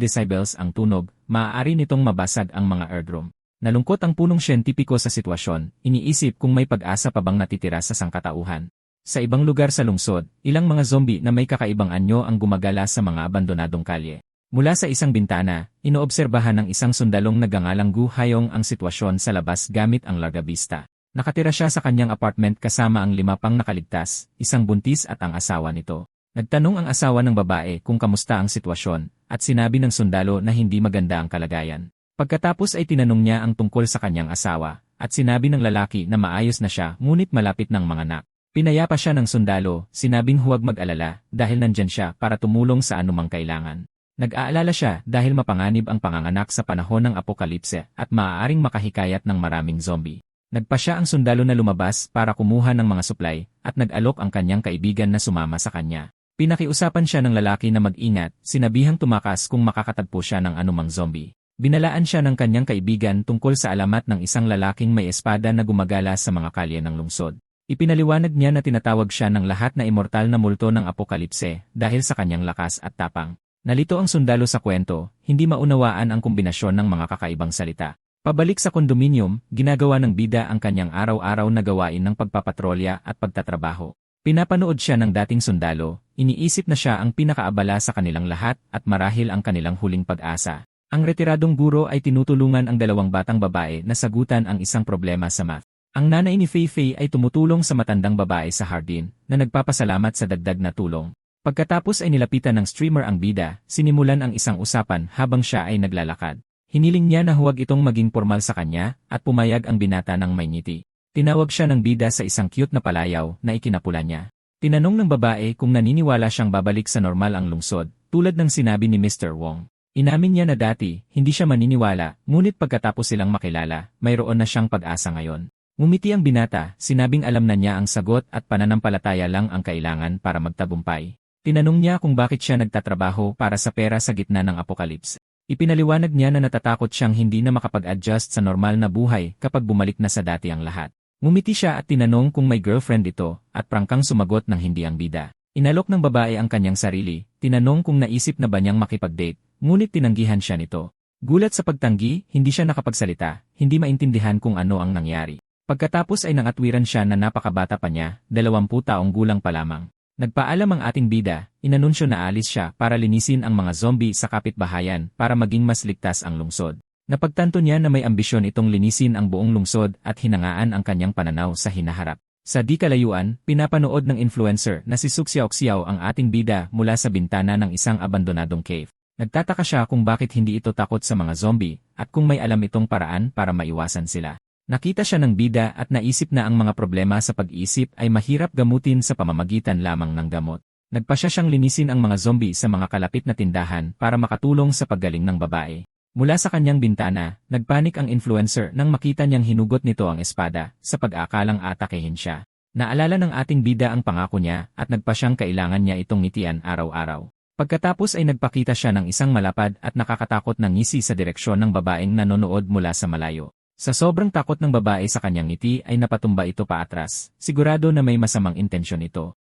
A: decibels ang tunog, maaari nitong mabasag ang mga eardrum. Nalungkot ang punong siyentipiko sa sitwasyon, iniisip kung may pag-asa pa bang natitira sa sangkatauhan. Sa ibang lugar sa lungsod, ilang mga zombie na may kakaibang anyo ang gumagala sa mga abandonadong kalye. Mula sa isang bintana, inoobserbahan ng isang sundalong nagangalang Gu Hayong ang sitwasyon sa labas gamit ang largabista. Nakatira siya sa kanyang apartment kasama ang 5 pang nakaligtas, isang buntis at ang asawa nito. Nagtanong ang asawa ng babae kung kamusta ang sitwasyon, at sinabi ng sundalo na hindi maganda ang kalagayan. Pagkatapos ay tinanong niya ang tungkol sa kanyang asawa, at sinabi ng lalaki na maayos na siya ngunit malapit ng manganak. Pinayapa siya ng sundalo, sinabing huwag mag-alala dahil nandyan siya para tumulong sa anumang kailangan. Nag-aalala siya dahil mapanganib ang panganganak sa panahon ng apokalipse at maaaring makahikayat ng maraming zombie. Nagpasya ang sundalo na lumabas para kumuha ng mga supply at nag-alok ang kanyang kaibigan na sumama sa kanya. Pinakiusapan siya ng lalaki na mag-ingat, sinabihang tumakas kung makakatagpo siya ng anumang zombie. Binalaan siya ng kanyang kaibigan tungkol sa alamat ng isang lalaking may espada na gumagala sa mga kalye ng lungsod. Ipinaliwanag niya na tinatawag siya ng lahat na immortal na multo ng apokalipse dahil sa kanyang lakas at tapang. Nalito ang sundalo sa kwento, hindi maunawaan ang kombinasyon ng mga kakaibang salita. Pabalik sa kondominium, ginagawa ng bida ang kanyang araw-araw na gawain ng pagpapatrolya at pagtatrabaho. Pinapanood siya ng dating sundalo, iniisip na siya ang pinakaabala sa kanilang lahat at marahil ang kanilang huling pag-asa. Ang retiradong guro ay tinutulungan ang 2 batang babae na sagutan ang isang problema sa math. Ang nanay ni Fei Fei ay tumutulong sa matandang babae sa hardin na nagpapasalamat sa dagdag na tulong. Pagkatapos ay nilapitan ng streamer ang bida, sinimulan ang isang usapan habang siya ay naglalakad. Hiniling niya na huwag itong maging formal sa kanya at pumayag ang binata ng may ngiti. Tinawag siya ng bida sa isang cute na palayaw na ikinapula niya. Tinanong ng babae kung naniniwala siyang babalik sa normal ang lungsod, tulad ng sinabi ni Mr. Wong. Inamin niya na dati, hindi siya maniniwala, ngunit pagkatapos silang makilala, mayroon na siyang pag-asa ngayon. Ngumiti ang binata, sinabing alam na niya ang sagot at pananampalataya lang ang kailangan para magtagumpay. Tinanong niya kung bakit siya nagtatrabaho para sa pera sa gitna ng apokalips. Ipinaliwanag niya na natatakot siyang hindi na makapag-adjust sa normal na buhay kapag bumalik na sa dati ang lahat. Ngumiti siya at tinanong kung may girlfriend ito, at prangkang sumagot ng hindi ang bida. Inalok ng babae ang kanyang sarili, tinanong kung naisip na ba niyang makipag-date, ngunit tinanggihan siya nito. Gulat sa pagtanggi, hindi siya nakapagsalita, hindi maintindihan kung ano ang nangyari. Pagkatapos ay nangatwiran siya na napakabata pa niya, 20 taong gulang pa lamang. Nagpaalam ang ating bida, inanunsyo na alis siya para linisin ang mga zombie sa kapitbahayan para maging mas ligtas ang lungsod. Napagtanto niya na may ambisyon itong linisin ang buong lungsod at hinangaan ang kanyang pananaw sa hinaharap. Sa di kalayuan, pinapanood ng influencer na si Suxiao ang ating bida mula sa bintana ng isang abandonadong cave. Nagtataka siya kung bakit hindi ito takot sa mga zombie at kung may alam itong paraan para maiwasan sila. Nakita siya ng bida at naisip na ang mga problema sa pag-iisip ay mahirap gamutin sa pamamagitan lamang ng gamot. Nagpasya siyang linisin ang mga zombie sa mga kalapit na tindahan para makatulong sa paggaling ng babae. Mula sa kanyang bintana, nagpanik ang influencer nang makita niyang hinugot nito ang espada sa pag-aakalang atakehin siya. Naalala ng ating bida ang pangako niya at nagpasyang kailangan niya itong ngitian araw-araw. Pagkatapos ay nagpakita siya ng isang malapad at nakakatakot na ngisi sa direksyon ng babaeng nanonood mula sa malayo. Sa sobrang takot ng babae sa kanyang ngiti ay napatumba ito paatras, sigurado na may masamang intensyon ito.